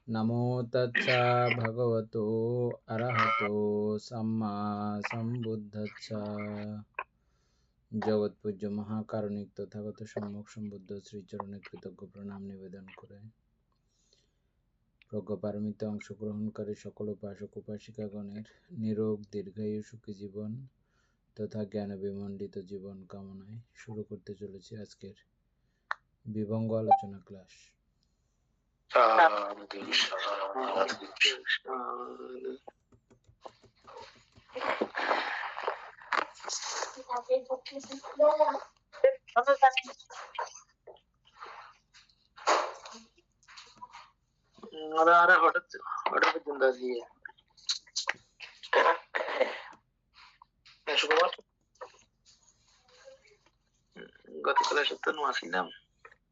নমো তচ্ছা ভগবতো অরহতো সম্মা সম্বুদ্ধচ্ছা। জগৎপূজ্য মহাকারণিক তথাগত সম্যক সম্বুদ্ধ শ্রীচরণে কৃতজ্ঞ প্রণাম নিবেদন করে প্রজ্ঞাপারমিতে অংশগ্রহণকারী সকল উপাসক উপাসিকাগণের নিরোগ দীর্ঘায়ু সুখী জীবন তথা জ্ঞান বিমণ্ডিত জীবন কামনায় শুরু করতে চলেছি আজকের বিভঙ্গ আলোচনা ক্লাস।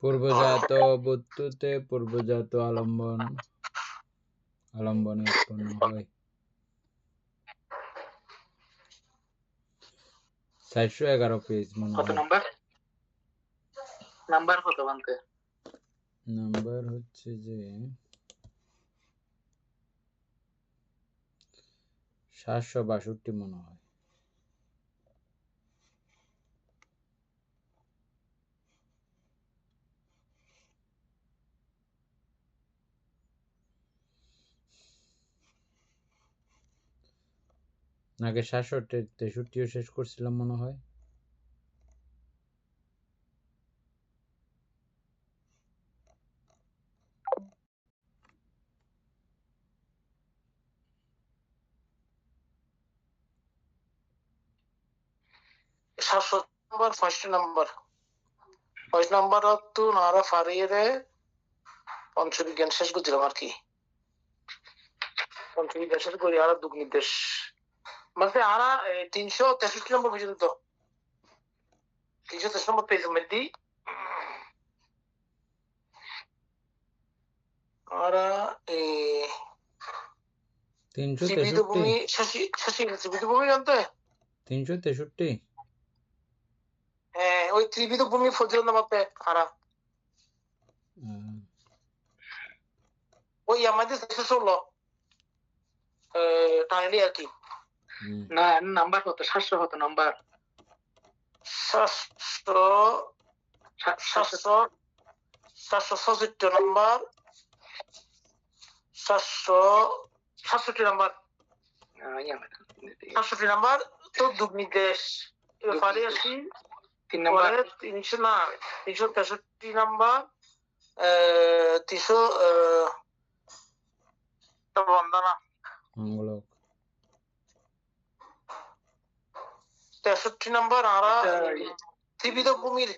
পূর্বজাত বস্তুতে পূর্বজাত আলম্বনে উৎপন্ন হয়। 411 পেজ মনে হয়। নাম্বার হচ্ছে যে 762 মনে হয়। নাকি 763ও শেষ করছিলাম মনে হয়। ফার্স্ট নাম্বার তো নারা ফারিয়ে পঞ্চবিজ্ঞান শেষ করছিলাম আর কি। পঞ্চবিজ্ঞান শেষ করি আর দুঃখ নির্দেশ মানে আরা 363 নম্বর পর্যন্ত 363 নম্বর পেজ মধ্যে আরা 363 ত্রিবিধ ভূমি জানতে 363 হ্যাঁ ওই ত্রিবিধ ভূমি ফজিলত নামাতে আরা ওই আমাদের 16 টাইলি আর কি। না নাম্বার কত 700 কত নাম্বার 767 নাম্বার 767 নাম্বার 767 নাম্বার তো দুঃখ নির্দেশ ফারি আসি 3 নাম্বার 300 না 363 নাম্বার 300 বন্দনা মঙ্গলক 63 নাম্বার আরা ত্রিবিধ ভূমির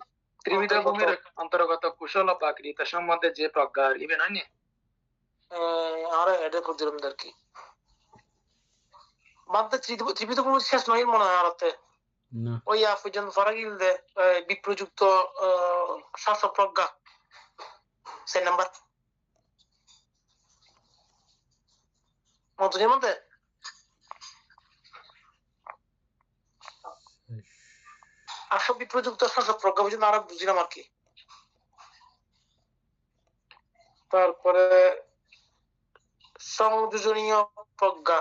অন্তর্গত কুশল প্রাকৃত সম্বন্ধে যে প্রজ্ঞা ইবে না নি আরা এটা প্রতিরম আর কি মানতে ত্রিবিধ ভূমির শেষ নয় মনে হয় আরাতে না ওই পর্যন্ত ফারাগিল দে বিপ্রযুক্ত শাস্ত্র প্রজ্ঞা সে নাম্বার মতো যেমতে আসব বিপ্রযুক্ত শাস্ত্র প্রজ্ঞা পর্যন্ত আরো বুঝলাম আর কি। তারপরে সংযোজনীয় প্রজ্ঞা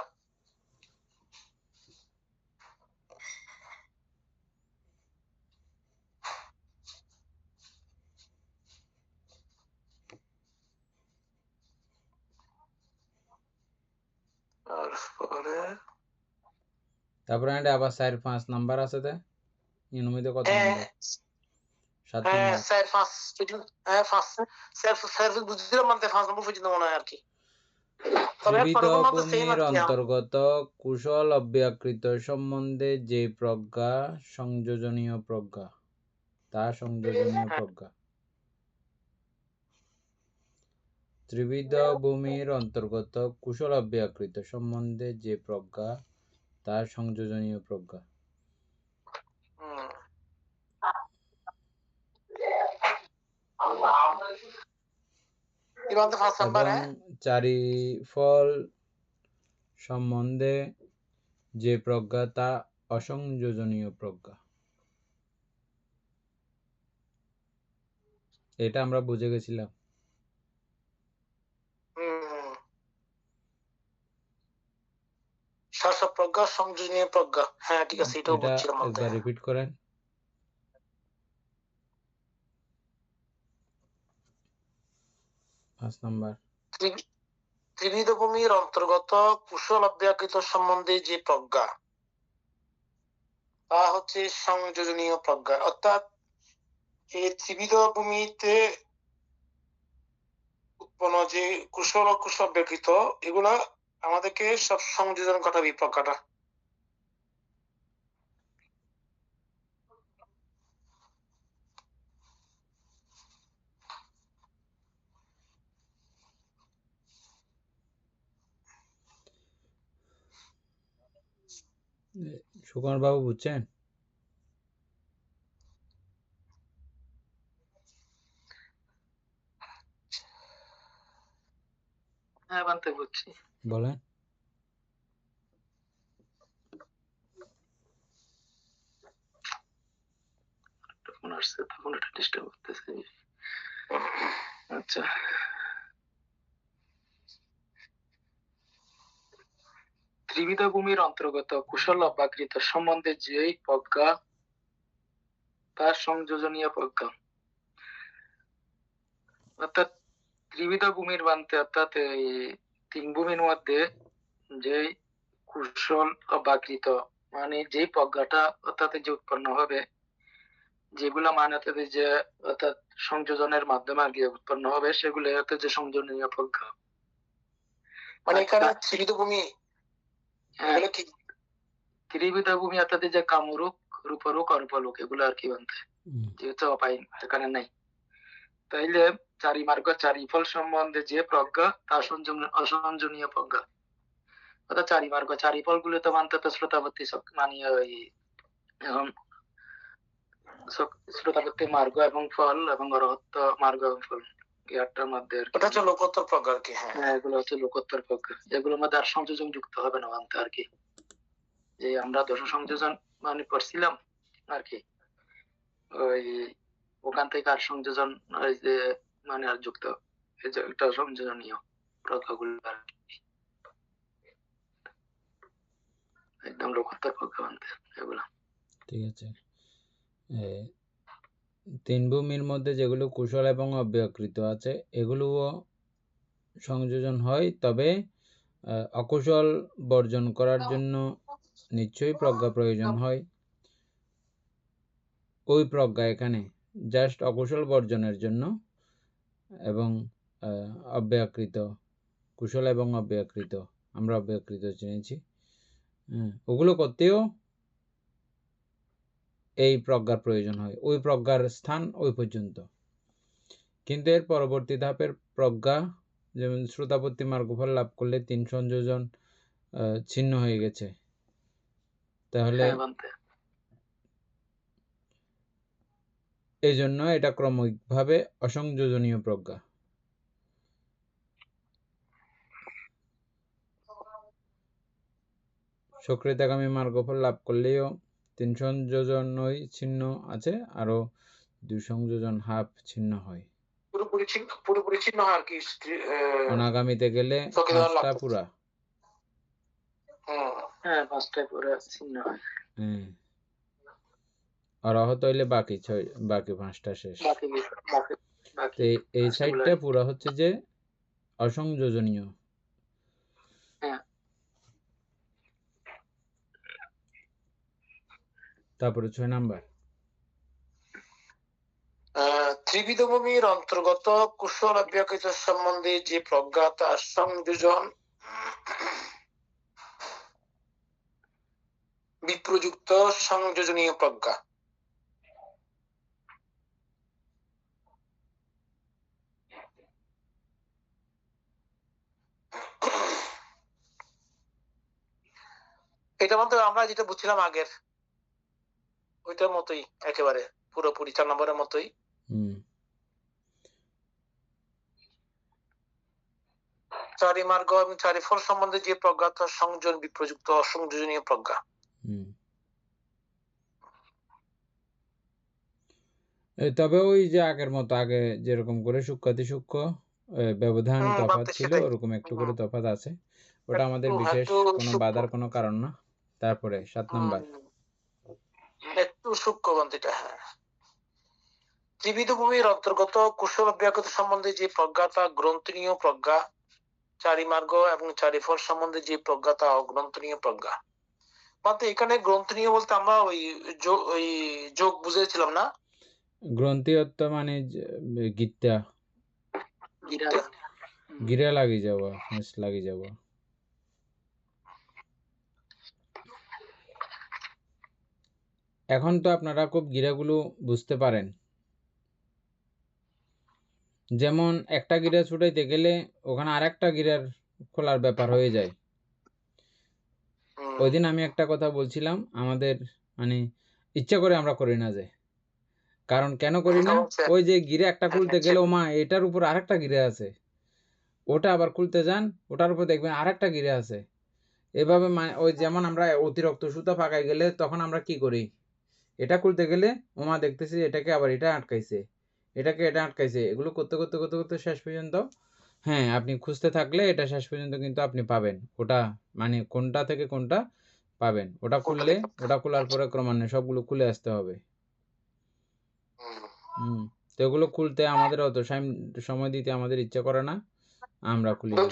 তারপরে আবার 4-5 নাম্বার আছে দে ইনুমিতে কত নাম্বার 7 নাম্বার 5 বুঝছিলাম মানে 5 নম্বর পর্যন্ত মনে হয় আর কি। ত্রিবিধ ভূমির অন্তর্গত কুশল অব্যাকৃত সম্বন্ধে যে প্রজ্ঞা সংযোজনীয় প্রজ্ঞা তা সংযোজনীয় প্রজ্ঞা। ত্রিবিধ ভূমির অন্তর্গত কুশল অব্যাকৃত সম্বন্ধে যে প্রজ্ঞা তা সংযোজনীয় প্রজ্ঞা। এবং চারিফল সম্বন্ধে যে প্রজ্ঞা তা অসংযোজনীয় প্রজ্ঞা। এটা আমরা বুঝে গেছিলাম। শাসা প্রজ্ঞা সংযোজনীয় প্রজ্ঞা। হ্যাঁ ঠিক আছে, এটাও এটা বুঝছিলাম বলতে। একবার রিপিট করেন। 5 নাম্বার। ত্রিবিধ ভূমির অন্তর্গত কুশল অব্যাকৃত সম্বন্ধে যে প্রজ্ঞা, তা হচ্ছে সংযোজনীয় প্রজ্ঞা। অর্থাৎ এই ত্রিবিধ ভূমিতে উৎপন্ন যে কুশল অকুশল ব্যতীত এগুলা আমাদেরকে সব সংযোজন ঘটাবে এই প্রজ্ঞাটা। সুকুমার বাবু বুঝছেন? হ্যাঁ বানতে বুঝছি। বলেন। ফোন আসছে, তখন এটা ডিস্টার্ব করতেছে। আচ্ছা, ত্রিবিধ ভূমির অন্তর্গত কুশল অব্যাকৃত সম্বন্ধে যেই প্রজ্ঞা, তার সংযোজনীয় প্রজ্ঞা। অর্থাৎ ত্রিবিধ ভূমির বানতে, অর্থাৎ এই 3 ভূমির মধ্যে যে কুশল অব্যাকৃত মানে যেই প্রজ্ঞাটা অর্থাৎ যে উৎপন্ন হবে, যেগুলা মানে যে অর্থাৎ সংযোজনের মাধ্যমে আর কি উৎপন্ন হবে, সেগুলো হচ্ছে যে সংযোজনীয় প্রজ্ঞা। মানে এখানে ত্রিবিধ ভূমি, এগুলো কি ত্রিবিধ ভূমি অর্থাৎ যে কামরূপ, রূপরূপ, অরূপলোক, এগুলো আর কি বানতে, যেহেতু অপাইন এখানে নাই। তাইলে চারি মার্গ চারি ফল সম্বন্ধে যে প্রজ্ঞা, তা অসংযোজনীয় প্রজ্ঞা। অর্থাৎ চারি মার্গ চারি ফল গুলো তো মানতে শ্রোতাবর্তী মানিয়ে ওই এখন শ্রোতাবর্তী মার্গ এবং ফল এবং অরহত্ত মার্গ এবং ফল, এই 8টার মধ্যে ওটা হচ্ছে লোকোত্তর প্রজ্ঞা আর কি। হ্যাঁ এগুলো হচ্ছে লোকোত্তর প্রজ্ঞা, এগুলোর মধ্যে আর সংযোজন যুক্ত হবে না মানতে আর কি। যে আমরা দশ সংযোজন মানে পড়ছিলাম আর কি, ওই ওখান থেকে আর সংযোজন ওই যে মানে আর যুক্ত, এটা সংযোজনীয় প্রজ্ঞাগুলো আর কি। একদম লোকোত্তর প্রজ্ঞা মানতে এগুলো। ঠিক আছে। 3 ভূমির মধ্যে যেগুলো কুশল এবং অব্যকৃত আছে এগুলোও সংযোজন হয়, তবে অকুশল বর্জন করার জন্য নিশ্চয়ই প্রজ্ঞা প্রয়োজন হয়। ওই প্রজ্ঞা এখানে জাস্ট অকুশল বর্জনের জন্য, এবং অব্যকৃত, কুশল এবং অব্যকৃত, আমরা অব্যকৃত চিনেছি, ওগুলো করতেও এই প্রজ্ঞার প্রয়োজন হয়। ওই প্রজ্ঞার স্থান ওই পর্যন্ত, কিন্তু এর পরবর্তী ধাপের প্রজ্ঞা, যেমন শ্রোতাপত্তি মার্গফল লাভ করলে 3 সংযোজন ছিন্ন হয়ে গেছে, তাহলে এই জন্য এটা ক্রমিকভাবে অসংযোজনীয় প্রজ্ঞা। সক্রিয়তাগামী মার্গফল লাভ করলেও 3 সংযোজনই ছিন্ন আছে, আরো 2 সংযোজন হাফ ছিন্ন হয়। পুরোপুরি ছিন্ন হয় আর কি। অনাগামীতে গেলে 5টা পুরা। হ্যাঁ 5টা পুরা ছিন্ন হয়। অরহত হইলে বাকি 5টা শেষ। এই সাইডটা পুরা হচ্ছে যে অসংযোজনীয়। তারপরে 6 নাম্বার, ত্রিবিধ ভূমির অন্তর্গত কুশল অব্যকৃত সম্বন্ধে যে প্রজ্ঞা, তার সংযোজন বিপ্রযুক্ত সংযোজনীয় প্রজ্ঞা। এটা মধ্যে আমরা যেটা বুঝছিলাম আগের ওইটার মতোই, একেবারে পুরোপুরি 4 নম্বরের মতোই। চারি মার্গ এবং চারি ফল সম্বন্ধে যে প্রজ্ঞা, তার সংযোজন বিপ্রযুক্ত অসংযোজনীয় প্রজ্ঞা। তবে ওই যে আগের মতো, আগে যেরকম করে সূক্ষ্মাতি সূক্ষ্ম ব্যবধান তফাৎ ছিল, ওরকম একটু করে তফাৎ আছে। ওটা আমাদের বিশেষ কোনো বাধার কোনো কারণ না। তারপরে 7 নাম্বার একটু সূক্ষ্ম গ্রন্থিটা। হ্যাঁ, ত্রিবিধ ভূমির অন্তর্গত কুশল অব্যাহত সম্বন্ধে যে প্রজ্ঞা তা গ্রন্থনীয় প্রজ্ঞা, চারি মার্গ এবং চারি ফল সম্বন্ধে যে প্রজ্ঞা তা অগ্রন্থনীয় প্রজ্ঞা। মাত্র এখানে গ্রন্থনীয় বলতে আমরা ওই যোগ বুঝেছিলাম না? গ্রন্থিয়ত্ব মানে গীতা গিরা লাগি যাওয়া, লাগি যাওয়া। এখন তো আপনারা খুব গিরাগুলো বুঝতে পারেন। যেমন একটা গিরা ছুটাইতে গেলে ওখানে আরেকটা গিরার খোলার ব্যাপার হয়ে যায়। ওই দিন আমি একটা কথা বলছিলাম, আমাদের মানে ইচ্ছা করে আমরা করি না যে, কারণ কেন করি না, ওই যে গিরা একটা খুলতে গেলে ওমা এটার উপর আরেকটা গিরা আছে, ওটা আবার খুলতে যান, ওটার উপর দেখবেন আরেকটা গিরা আছে। এভাবে ওই যেমন আমরা অতিরিক্ত সুতা ফাঁকাই গেলে তখন আমরা কি করি, এটা খুলতে গেলে ওমা দেখতেছি এটাকে আবার এটা আটকাইছে, এটাকে এটা আটকাইছে, এগুলো করতে করতে করতে করতে শেষ পর্যন্ত হ্যাঁ আপনি খুঁজতে থাকলে এটা শেষ পর্যন্ত কিন্তু আপনি পাবেন, ওটা মানে কোনটা থেকে কোনটা পাবেন। ওটা খুললে ওটা খোলার পরে ক্রমান্বয়ে সবগুলো খুলে আসতে হবে। তো এগুলো খুলতে আমাদের অত সময় দিতে আমাদের ইচ্ছা করে না, আমরা খুলি না,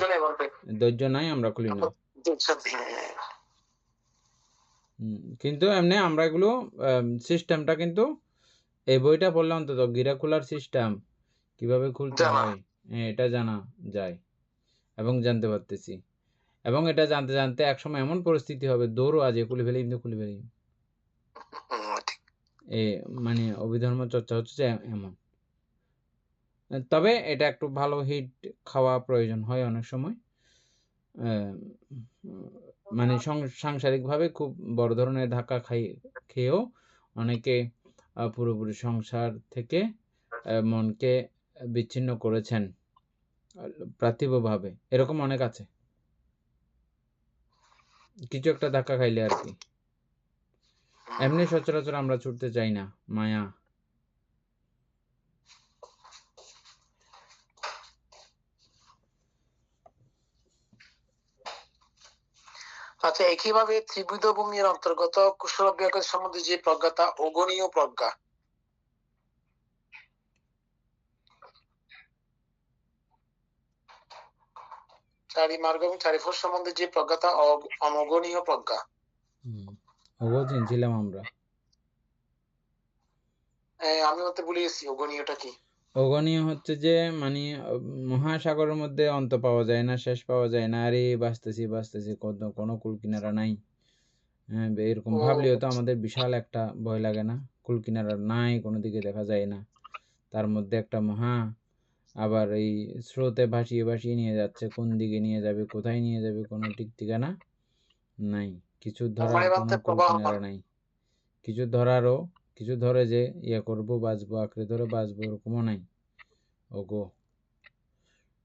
ধৈর্য নাই, আমরা খুলি না। কিন্তু এমনি আমরা এগুলো সিস্টেমটা কিন্তু এই বইটা পড়লে অন্তত গিরা খোলার সিস্টেম কিভাবে খুলতে হয় এটা জানা যায় এবং জানতে পারতেছি। এবং এটা জানতে জানতে একসময় এমন পরিস্থিতি হবে দৌড়ও আজ খুলে ফেলি কিন্তু খুলে ফেলি, মানে অভিধর্ম চর্চা হচ্ছে এমন। তবে এটা একটু ভালো হিট খাওয়া প্রয়োজন হয় অনেক সময়, মানে সাংসারিকভাবে খুব বড় ধরনের ধাক্কা খেয়েও অনেকে পুরোপুরি সংসার থেকে মনকে বিচ্ছিন্ন করেছেন পার্থিবভাবে, এরকম অনেক আছে, কিছু একটা ধাক্কা খাইলে আর কি। এমনি সচরাচর আমরা ছুটতে চাই না, মায়া। আচ্ছা, একইভাবে ত্রিবিধ ভূমির অন্তর্গত কুশল অব্যাহত সম্বন্ধে যে প্রজ্ঞা তা অগণীয় প্রজ্ঞা। চারি মার্গ এবং চারি ফল সম্বন্ধে যে প্রজ্ঞা তা অনগণীয় প্রজ্ঞা। চিনছিলাম আমরা, আমি হতে ভুলে গেছি অগণীয়টা কি। অগণীয় হচ্ছে যে মানে মহাসাগরের মধ্যে অন্ত পাওয়া যায় না, শেষ পাওয়া যায় না, আরে বাঁচতেছি বাঁচতেছি, কোনো কুল কিনারা নাই। হ্যাঁ, এরকম ভাবলেও তো আমাদের বিশাল একটা ভয় লাগে না, কুল কিনারা নাই, কোনো দিকে দেখা যায় না, তার মধ্যে একটা মহা আবার এই স্রোতে ভাসিয়ে ভাসিয়ে নিয়ে যাচ্ছে, কোন দিকে নিয়ে যাবে, কোথায় নিয়ে যাবে, কোনো ঠিক ঠিকানা নাই, কিছু ধরার কোনো কুল কিনারা নাই, কিছু ধরারও, কিছু ধরে যে ইয়ে করবো বাঁচবো, আঁকড়ে ধরে বাঁচবো, এরকমও নাই। ওগো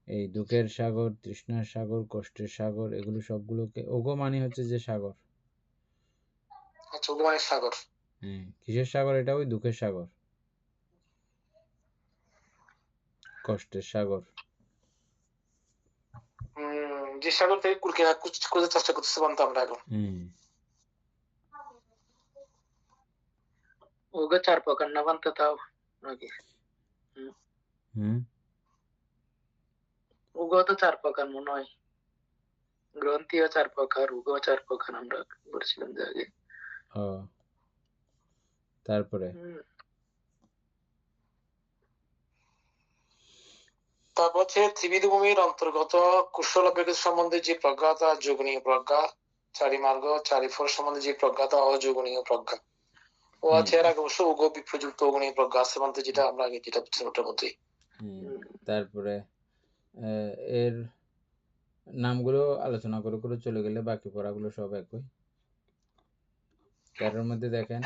এই দুঃখের সাগর, তৃষ্ণার সাগর, কষ্টের সাগর, এগুলো সবগুলোকে ওগো মানে হচ্ছে যে সাগর। আচ্ছা, ওগো মানে সাগর। হ্যাঁ, কিসের সাগর এটা? ওই দুঃখের সাগর, কষ্টের সাগর, যে সাগর থেকে কুল কিনারা খুঁজে চেষ্টা করতেছে বলতো আমরা এখন। ওগো চার প্রকার না বানতে তাও নাকি? উগো তো চার প্রকার মনে হয়, গ্রন্থিও চার প্রকার, উগো চার প্রকার আমরা বলছিলাম যে আগে। তারপরে তারপর হচ্ছে ত্রিবিধ ভূমির অন্তর্গত কুশল অব্যাহত সম্বন্ধে যে প্রজ্ঞা তা যোগনীয় প্রজ্ঞা, চারি মার্গ চারি ফল সম্বন্ধে যে প্রজ্ঞা তা অযোগনীয় প্রজ্ঞা। ও আছে এর আগে অবশ্য উগো বিপ্রযুক্ত অগণীয় প্রজ্ঞা আছে বলতে, যেটা আমরা আগে যেটা বুঝছিলাম ওটার মধ্যেই। তারপরে এর নামগুলো আলোচনা করে করে চলে গেলে বাকি পড়াগুলো সব একই। তেরোর মধ্যে দেখেন,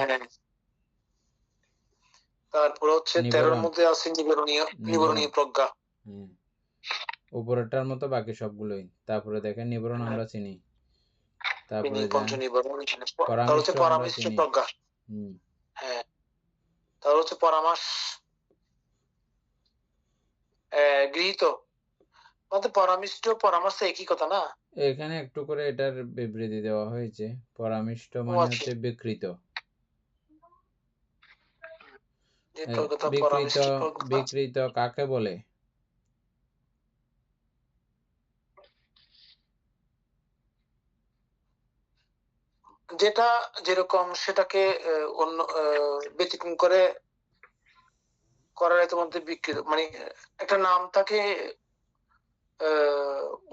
তারপর হচ্ছে 13-র মধ্যে আছে নিবরণীয় প্রজ্ঞা, উপরেরটার মতো বাকি সবগুলোই। তারপরে দেখেন নিবরণ আমরা চিনি, তারপরে পরামর্শ প্রজ্ঞা, হ্যাঁ, তারপর হচ্ছে পরামর্শ গৃহীত, পরামর্শ একই কথা না? এখানে একটু করে এটার বিবৃতি দেওয়া হয়েছে। পরামিষ্ট ও মানে আচ্ছা, হচ্ছে বিকৃত। যে এ, প্রজ্ঞতা বিকৃত পরামিষ্ট প্রজ্ঞতা বিকৃত কাকে বলে? যেটা যেরকম সেটাকে অন্য ব্যতিক্রম করে করার মধ্যে বিকৃত, মানে একটা নাম তাকে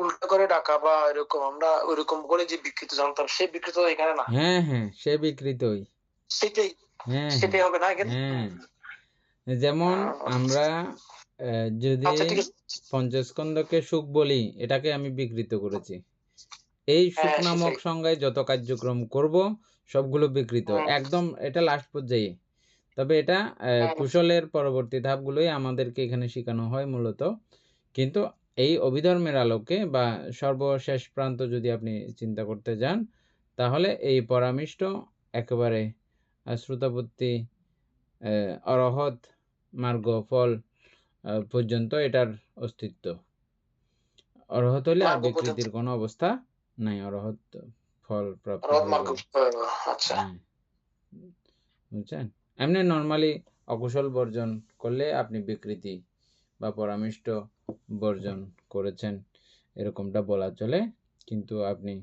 উল্টা করে ডাকা বা এরকম, আমরা ওইরকম করে যে বিকৃত জানতাম সেই বিকৃত এখানে না, হ্যাঁ হ্যাঁ, সে বিকৃতই। সেটাই হ্যাঁ হ্যাঁ সেটাই হবে না এখানে। হ্যাঁ, যেমন আমরা যদি আচ্ছা ঠিক আছে, পঞ্চস্কন্ধকে সুখ বলি, এটাকে আমি বিকৃত করেছি। এই সুখ হ্যাঁ নামক সেটাই। সংজ্ঞায় যত কার্যক্রম করব সবগুলো বিকৃত, একদম এটা লাস্ট পর্যায়ে। তবে এটা কুশলের পরবর্তী ধাপগুলোই আমাদেরকে এখানে শেখানো হয় মূলত। কিন্তু এই অভিধর্মের আলোকে বা সর্বশেষ প্রান্ত যদি আপনি চিন্তা করতে যান, তাহলে এই পরামিষ্ট একেবারে শ্রুতাপত্তি অরহৎ মার্গ ফল পর্যন্ত এটার অস্তিত্ব। অরহৎ হলে আর মার্গ পর্যন্ত বিকৃতির কোনো অবস্থা নাই, অরহৎ ফল প্রাপ্ত রথ হয়ে মার্গ। গেলে। আচ্ছা, হ্যাঁ, বুঝছেন? এমনি নর্মালি অকুশল বর্জন করলে আপনি বিকৃতি বা পরামিষ্ট বর্জন করেছেন এরকমটা বলা চলে। কিন্তু আপনি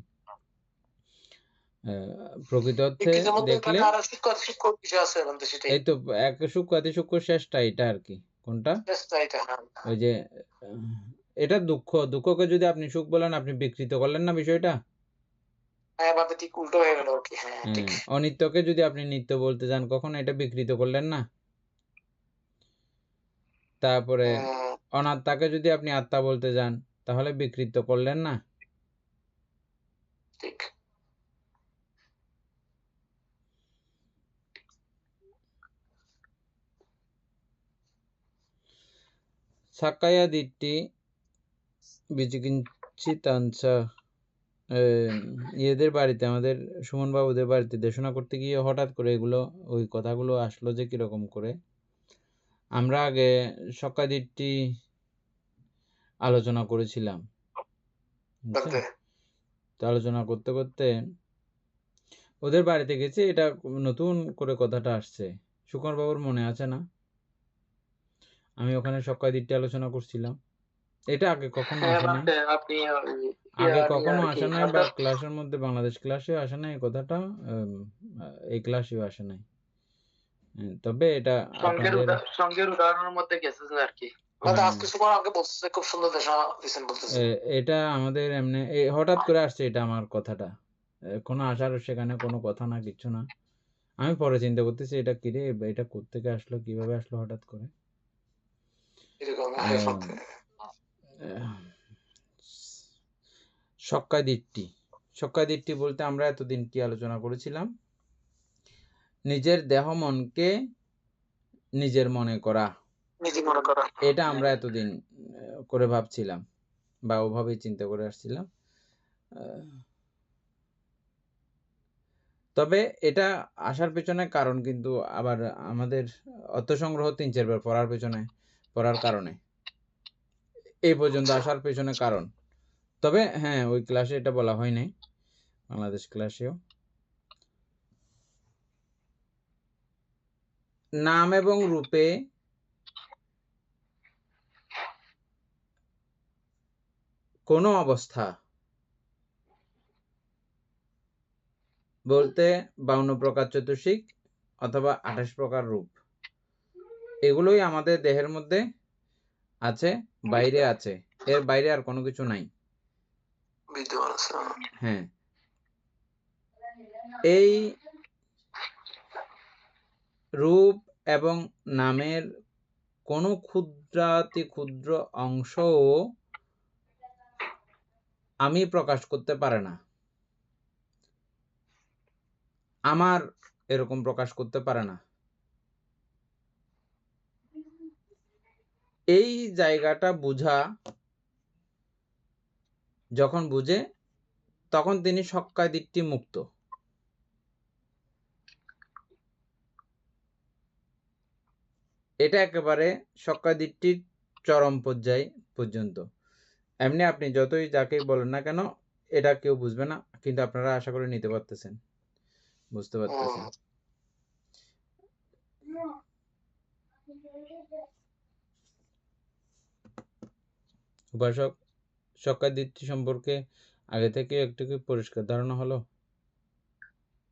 প্রকৃত অর্থে বিকৃতির মধ্যে দেখলে আরো সূক্ষ্ম বিষয় আছে বলতে, সেটাই এই তো এক সূক্ষ্ম অতি সূক্ষ্ম শেষটা এটা আর কি। কোনটা? এটা। ওই যে এটা দুঃখ, দুঃখকে যদি আপনি সুখ বলেন, আপনি বিকৃত করলেন না বিষয়টা। হ্যাঁ, ভাবে ঠিক উল্টো হয়ে গেল আর কি। হ্যাঁ ঠিক। অনিত্যকে যদি আপনি নিত্য বলতে যান, কখনো এটা বিকৃত করলেন না। তারপরে অনাত্মাকে যদি আপনি আত্মা বলতে যান, তাহলে বিকৃত করলেন না। ঠিক। সাক্কায়া দিট্টি বিচিকিঞ্চিতাঞ্চ ইয়েদের বাড়িতে, আমাদের সুমন বাবুদের বাড়িতে দেশনা করতে গিয়ে হঠাৎ করে এগুলো, ওই কথাগুলো আসলো যে কিরকম করে। আমরা আগে সাক্কায়া দিট্টি আলোচনা করেছিলাম, বুঝছেন? তো আলোচনা করতে করতে ওদের বাড়িতে গেছে, এটা নতুন করে কথাটা আসছে। সুকুমার বাবুর মনে আছে না? আমি ওখানে সাক্কায়া দিট্টি আলোচনা করছিলাম। এটা আগে কখনো আসে নাই, আপনি আগে নিয়ে কখনো আর কি আসে নাই, বা ক্লাসের মধ্যে বাংলাদেশ ক্লাসেও আসে নাই এই কথাটা, এই ক্লাসেও আসে নাই। তবে এটা আপনাদের সঙ্গের উদাহরণের মধ্যে গেছে আর কি। আজকে সময় আগে বলছে, খুব সুন্দর দেশনা দিয়েছেন বলতেছে। এটা আমাদের এমনি হঠাৎ করে আসছে এটা আমার কথাটা, কোনো আসার সেখানে কোনো কথা না, কিছু না। আমি পরে চিন্তা করতেছি এটা কিরে, এটা কোত্থেকে আসলো, কিভাবে আসলো হঠাৎ করে। সাক্কায়া দিট্টি, সাক্কায়া দিট্টি বলতে আমরা এতদিন কি আলোচনা করেছিলাম? নিজের দেহ মনকে নিজের মনে করা, এটা আমরা এতদিন করে ভাবছিলাম বা ওভাবেই চিন্তা করে আসছিলাম। তবে এটা আসার পেছনে কারণ কিন্তু আবার আমাদের অর্থ সংগ্রহ 3-4 বার পড়ার কারণে এই পর্যন্ত আসার পেছনে কারণ। তবে হ্যাঁ, ওই ক্লাসে এটা বলা হয় নাই, বাংলাদেশ ক্লাসেও। নাম এবং রূপে কোনো অবস্থা বলতে 52 প্রকার চতুর্ষিক অথবা 28 প্রকার রূপ, এগুলোই আমাদের দেহের মধ্যে আছে, বাইরে আছে, এর বাইরে আর কোনো কিছু নাই। হ্যাঁ, এই রূপ এবং নামের কোনো ক্ষুদ্রাতি ক্ষুদ্র অংশও আমি প্রকাশ করতে পারে না, আমার এরকম প্রকাশ করতে পারে না। এই জায়গাটা বুঝা, যখন বুঝে তখন তিনি সাক্কায়া দিট্টি মুক্ত। এটা একেবারে সাক্কায়া দিট্টির চরম পর্যায় পর্যন্ত। এমনি আপনি যতই যাকে বলেন না কেন, এটা কেউ বুঝবে না, কিন্তু আপনারা আশা করে নিতে পারতেছেন, বুঝতে পারতেছেন। উপাসক সক্কাদিত্য সম্পর্কে আগে থেকে একটু কি পরিষ্কার ধারণা হলো?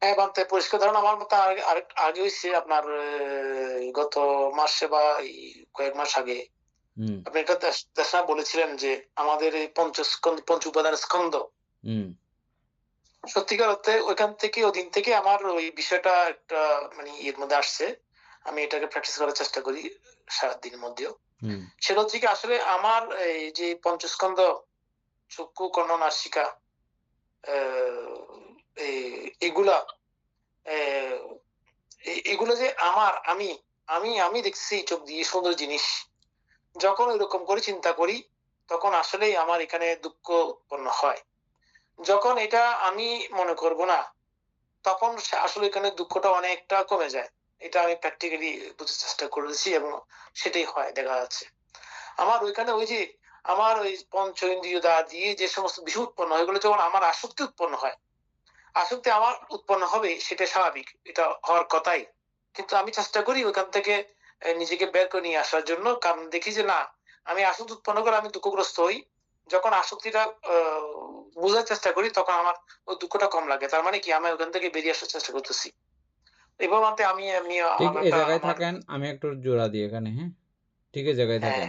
হ্যাঁ বান্তে, পরিষ্কার ধারণা আমার মতো আগে হয়েছে আপনার গত মাসে বা এই কয়েক মাস আগে আপনি একটা দেশনা বলেছিলেন যে আমাদের এই পঞ্চ উপাদান স্কন্ধ, সত্যিকার অর্থে ওইখান থেকে ওদিন থেকে আমার ওই বিষয়টা একটা মানে এর মধ্যে আসছে। আমি এটাকে প্র্যাকটিস করার চেষ্টা করি সারাদিনের মধ্যেও। সেটা হচ্ছে কি আসলে আমার এই যে পঞ্চস্কন্ধ চক্ষু কর্ণ নাসিকা এগুলা এগুলো যে আমার আমি আমি আমি দেখছি চোখ দিয়ে সুন্দর জিনিস, যখন এরকম করে চিন্তা করি তখন আসলেই আমার এখানে দুঃখ উৎপন্ন হয়। যখন এটা আমি মনে করব না তখন আসলে এখানে দুঃখটা অনেকটা কমে যায়। এটা আমি প্র্যাকটিক্যালি বুঝতে চেষ্টা করেছি এবং সেটাই হয়, দেখা যাচ্ছে। আমার ওইখানে ওই যে আমার ওই পঞ্চ ইন্দ্রিয় দ্বারা দিয়ে যে সমস্ত বিষয় উৎপন্ন হয়, এগুলো যখন আমার আসক্তি উৎপন্ন হয়, আসক্তি আমার উৎপন্ন হবে সেটা স্বাভাবিক, এটা হওয়ার কথাই। কিন্তু আমি চেষ্টা করি ওইখান থেকে নিজেকে বের করে নিয়ে আসার জন্য, কারণ দেখি যে না, আমি আসক্তি উৎপন্ন করে আমি দুঃখগ্রস্ত হই। যখন আসক্তিটা বোঝার চেষ্টা করি তখন আমার ওই দুঃখটা কম লাগে। তার মানে কি আমি ওখান থেকে বেরিয়ে আসার চেষ্টা করতেছি। এবার মাত্র আমি ঠিক এই জায়গায় থাকেন, আমি একটু জোড়া দিই এখানে। হ্যাঁ, ঠিক এই জায়গায় থাকেন,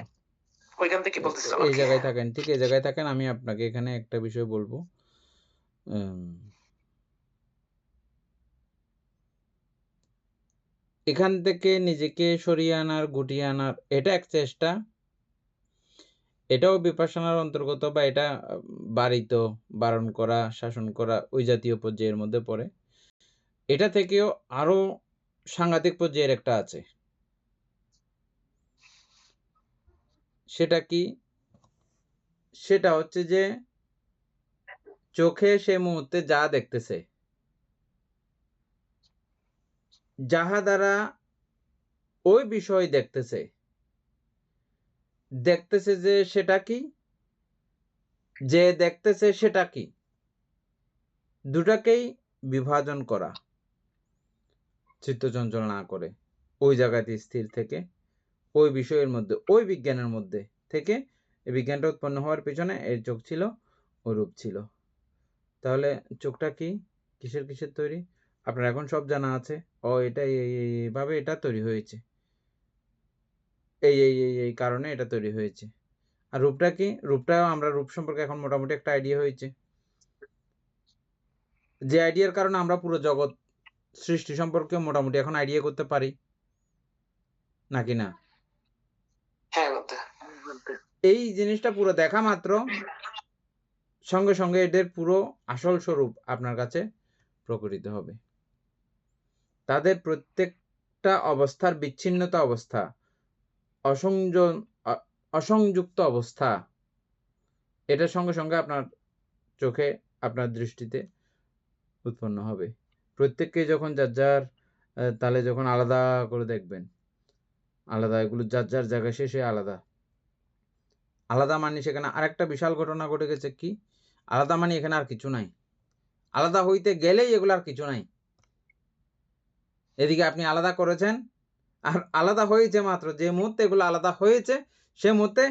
ওইখান থেকে বলতেছিলাম এই জায়গায় থাকেন, ঠিক এই জায়গায় থাকেন। আমি আপনাকে এখানে একটা বিষয় বলবো। এখান থেকে নিজেকে সরিয়ে আনার, গুটিয়ে আনার এটা এক চেষ্টা, এটাও বিপাশানার অন্তর্গত, বা এটা বাড়িত বারণ করা, শাসন করা, ওই জাতীয় পর্যায়ের মধ্যে পড়ে। এটা থেকেও আরো সাংঘাতিক পর্যায়ের একটা আছে। সেটা কি? সেটা হচ্ছে যে চোখে সে মুহূর্তে যা দেখতেছে, যাহা দ্বারা ওই বিষয় দেখতেছে যে সেটা কি, যে দেখতেছে সেটা কি, দুটাকেই বিভাজন করা, চিত্তচঞ্চল না করে ওই জায়গাতে স্থির থেকে ওই বিষয়ের মধ্যে, ওই বিজ্ঞানের মধ্যে থেকে, এই বিজ্ঞানটা উৎপন্ন হওয়ার পিছনে এর চোখ ছিল, ও রূপ ছিল। তাহলে চোখটা কি, কিসের কিসের তৈরি? আপনার এখন সব জানা আছে। এটা এইভাবে এটা তৈরি হয়েছে, এই কারণে এটা তৈরি হয়েছে। আর রূপটা কি? রূপটাও আমরা রূপ সম্পর্কে এখন মোটামুটি একটা আইডিয়া হয়েছে, যে আইডিয়ার কারণে আমরা পুরো জগৎ সৃষ্টি সম্পর্কে মোটামুটি এখন আইডিয়া করতে পারি, নাকি না? এই জিনিসটা পুরো দেখা মাত্র সঙ্গে সঙ্গে এদের পুরো আসল স্বরূপ আপনার কাছে প্রকটিত হবে। তাদের প্রত্যেকটা অবস্থার বিচ্ছিন্নতা অবস্থা, অসংযুক্ত অবস্থা, এটার সঙ্গে সঙ্গে আপনার চোখে, আপনার দৃষ্টিতে উৎপন্ন হবে। প্রত্যেককে যখন যার যার তাহলে যখন আলাদা করে দেখবেন, আলাদা, এগুলো যার যার জায়গায় সে আলাদা। আলাদা মানে সেখানে আরেকটা বিশাল ঘটনা ঘটে গেছে। কি আলাদা মানে? এখানে আর কিছু নাই। আলাদা হইতে গেলেই এগুলো আর কিছু নাই। এদিকে আপনি আলাদা করেছেন, আর আলাদা হয়েছে মাত্র যে মুহূর্তে এগুলো আলাদা হয়েছে, সে মুহূর্তে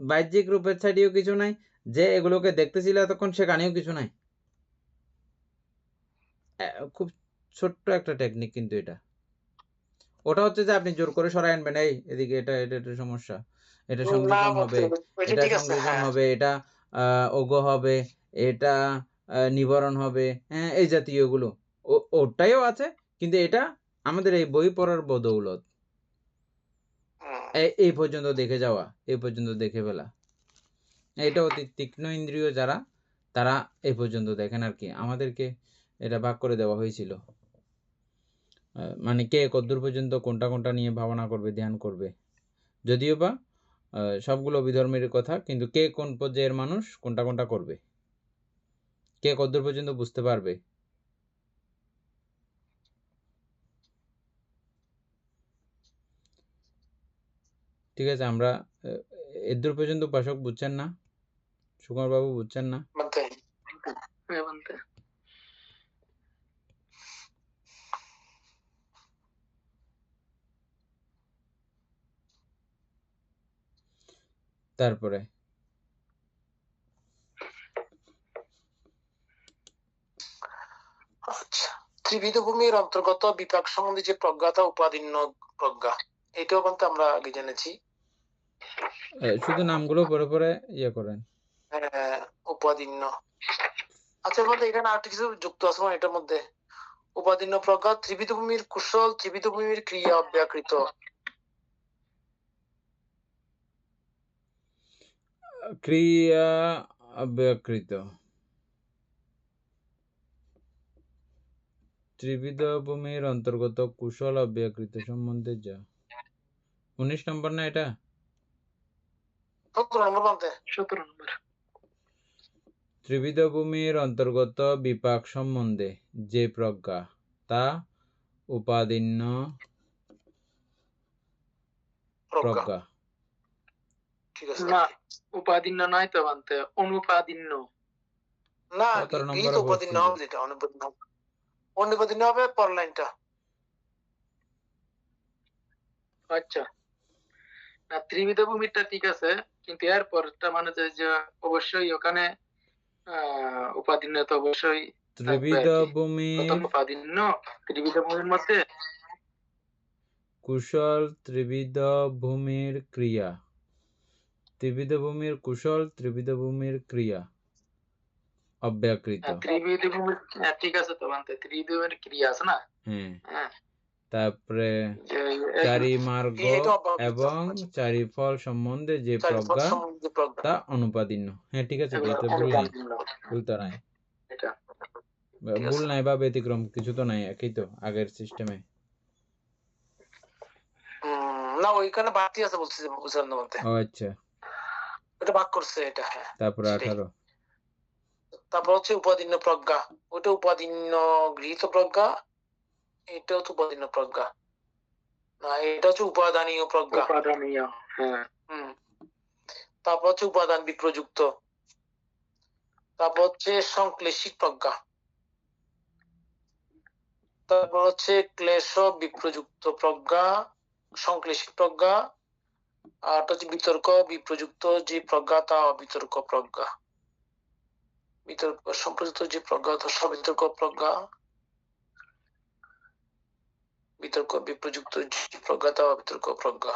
বাহ্যিক রূপের ছাড়িয়েও কিছু নাই, যে এগুলোকে দেখতেছিল এতক্ষণ সেখানেও কিছু নাই। খুব ছোট্ট একটা টেকনিক কিন্তু এটা। ওটা হচ্ছে যে আপনি জোর করে সরাই আনবেন, এই এদিকে এটা এটা এটা সমস্যা, এটা সংযোজন হবে, এটা সংযোজন হবে, এটা ওগ হবে, এটা নিবারণ হবে, হ্যাঁ, এই জাতীয়গুলো ওটাইও আছে, কিন্তু এটা আমাদের এই বই পড়ার বদৌলত এই পর্যন্ত দেখে যাওয়া, এই পর্যন্ত দেখে ফেলা। এটা অতি তীক্ষ্ণ ইন্দ্রিয় যারা, তারা এই পর্যন্ত দেখেন আর কি। আমাদেরকে এটা ভাগ করে দেওয়া হয়েছিল, মানে কে কদ্দূর পর্যন্ত কোনটা কোনটা নিয়ে ভাবনা করবে, ধ্যান করবে। যদিও বা সবগুলো বিধর্মের কথা, কিন্তু কে কোন পর্যায়ের মানুষ কোনটা কোনটা করবে, কে কদ্দূর পর্যন্ত বুঝতে পারবে। ঠিক আছে, আমরা এদূর পর্যন্ত উপাসক বুঝছেন না? সুকুমার বাবু বুঝছেন না? বানতে। হ্যাঁ বানতে। তারপরে আচ্ছা, ত্রিবিধ ভূমির অন্তর্গত বিপাক সম্বন্ধে যে প্রজ্ঞাতা উপাদীন্য প্রজ্ঞা, এটাও কিন্তু আমরা আগে জেনেছি। শুধু নামগুলো পরে পরে ইয়ে করেন। উপাদীন্য। আচ্ছা বলতে এখানে আর কিছু যুক্ত আছে না এটার মধ্যে? উপাদীন্য প্রজ্ঞা, ত্রিবিধ ভূমির কুশল, ত্রিবিধ ভূমির ক্রিয়া অব্যাকৃত। ক্রিয়া অব্যকৃত। ত্রিবিধ ভূমির অন্তর্গত কুশল অব্যকৃত সম্বন্ধে যা 19 নম্বর না এটা? 17 নম্বর বানতে। 17 নম্বর। ত্রিবিধ ভূমির অন্তর্গত বিপাক সম্বন্ধে যে প্রজ্ঞা তা উপাদীন্য প্রজ্ঞা। ঠিক আছে। না উপাদীন্য নয় তো বানতে, অনুপাদীন্য। না 17 নম্বরে গৃহীত উপাদীন্য হবে, যেটা অনুপাদীন্য হবে। অনুপাদীন্য হবে পর লাইনটা। আচ্ছা না ত্রিবিধ ভূমিটা ঠিক আছে, কিন্তু এরপরটা মানে যে অবশ্যই ওখানে উপাদীন্য তো অবশ্যই ত্রিবিধ ভূমির প্রথম উপাদীন্য ত্রিবিধ ভূমির মধ্যে কুশল ত্রিবিধ ভূমির ক্রিয়া। ত্রিবিধ ভূমির কুশল ত্রিবিধ ভূমির ক্রিয়া অব্যকৃত। ত্রিবিধ ভূমির ঠিক আছে তো বানতে, ত্রিবিধ ভূমির ক্রিয়া আছে না। হ্যাঁ তারপরে চারি মার্গ এবং চারি ফল সম্বন্ধে যে প্রজ্ঞা তা অনুপাদীন্য। হ্যাঁ ঠিক আছে, এটা ভুল নাই, ভুল তো নাই, ভুল নাই বা ব্যতিক্রম কিছু তো নাই, একই তো আগের সিস্টেমে। না ওইখানে বাতি আছে বলছি বুঝলেন না বলতে। ও আচ্ছা, এটা ভাগ করছে এটা। হ্যাঁ তারপরে 18। তারপর হচ্ছে উপাদীন্য প্রজ্ঞা, ওটা উপাদীন্য গৃহীত প্রজ্ঞা, এটাও তো উপাদীন্য প্রজ্ঞা না, এটা হচ্ছে উপাদানীয় প্রজ্ঞা। উপাদানীয়। হ্যাঁ। তারপর হচ্ছে উপাদান বিপ্রযুক্ত, তারপর হচ্ছে সংশ্লেষিক প্রজ্ঞা, তারপর হচ্ছে ক্লেশ বিপ্রযুক্ত প্রজ্ঞা, সংশ্লেষিক প্রজ্ঞা, আর হচ্ছে বিতর্ক বিপ্রযুক্ত যে প্রজ্ঞা তা অবিতর্ক প্রজ্ঞা। বিতর্ক সম্প্রযুক্ত যে প্রজ্ঞা তা সবিতর্ক প্রজ্ঞা, বিতর্ক বিপ্রযুক্ত যে প্রজ্ঞা তা অবিতর্ক প্রজ্ঞা।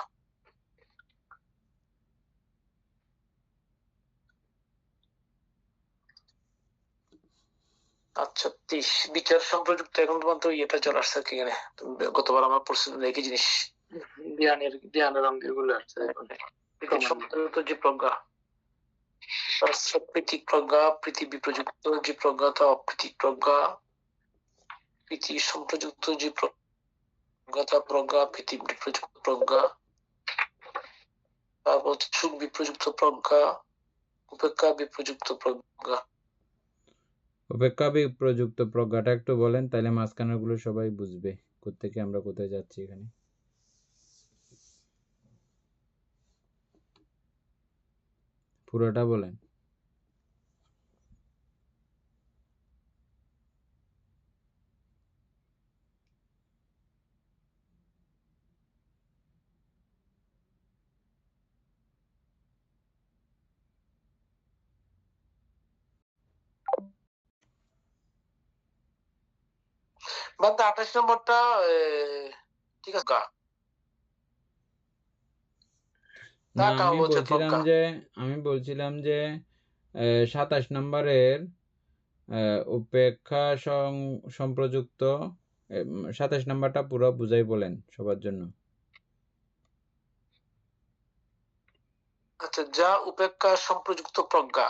আচ্ছা 30 বিচার সম্প্রযুক্ত, এখন পর্যন্ত এটা চলে আসছে কি এখানে, গতবার আমরা পড়ছি একই জিনিস, জ্ঞানের অঙ্গের গুলো আসছে। সম্প্রযুক্ত যে প্রজ্ঞা, প্রীতিক প্রজ্ঞা, প্রীতি বিপ্রযুক্ত যে প্রজ্ঞা তা অপ্রীতিক প্রজ্ঞা, প্রীতি সম্প্রযুক্ত যে প্রজ্ঞা তা প্রজ্ঞা প্রীতি বিপ্রযুক্ত প্রজ্ঞা, তারপর সুখ বিপ্রযুক্ত প্রজ্ঞা, উপেক্ষা বিপ্রযুক্ত প্রজ্ঞা। উপেক্ষা বিপ্রযুক্ত প্রজ্ঞাটা একটু বলেন, তাহলে মাঝখানের গুলো সবাই বুঝবে কোত্থেকে আমরা কোথায় যাচ্ছি। এখানে পুরোটা বলেন। বাদ 28 নম্বরটা ঠিক আছে। না আমি বলছিলাম যে 27 নম্বরের উপেক্ষা সম্প্রযুক্ত 27 নম্বরটা পুরো বুঝাই বলেন সবার জন্য। আচ্ছা, যা উপেক্ষা সম্প্রযুক্ত প্রজ্ঞা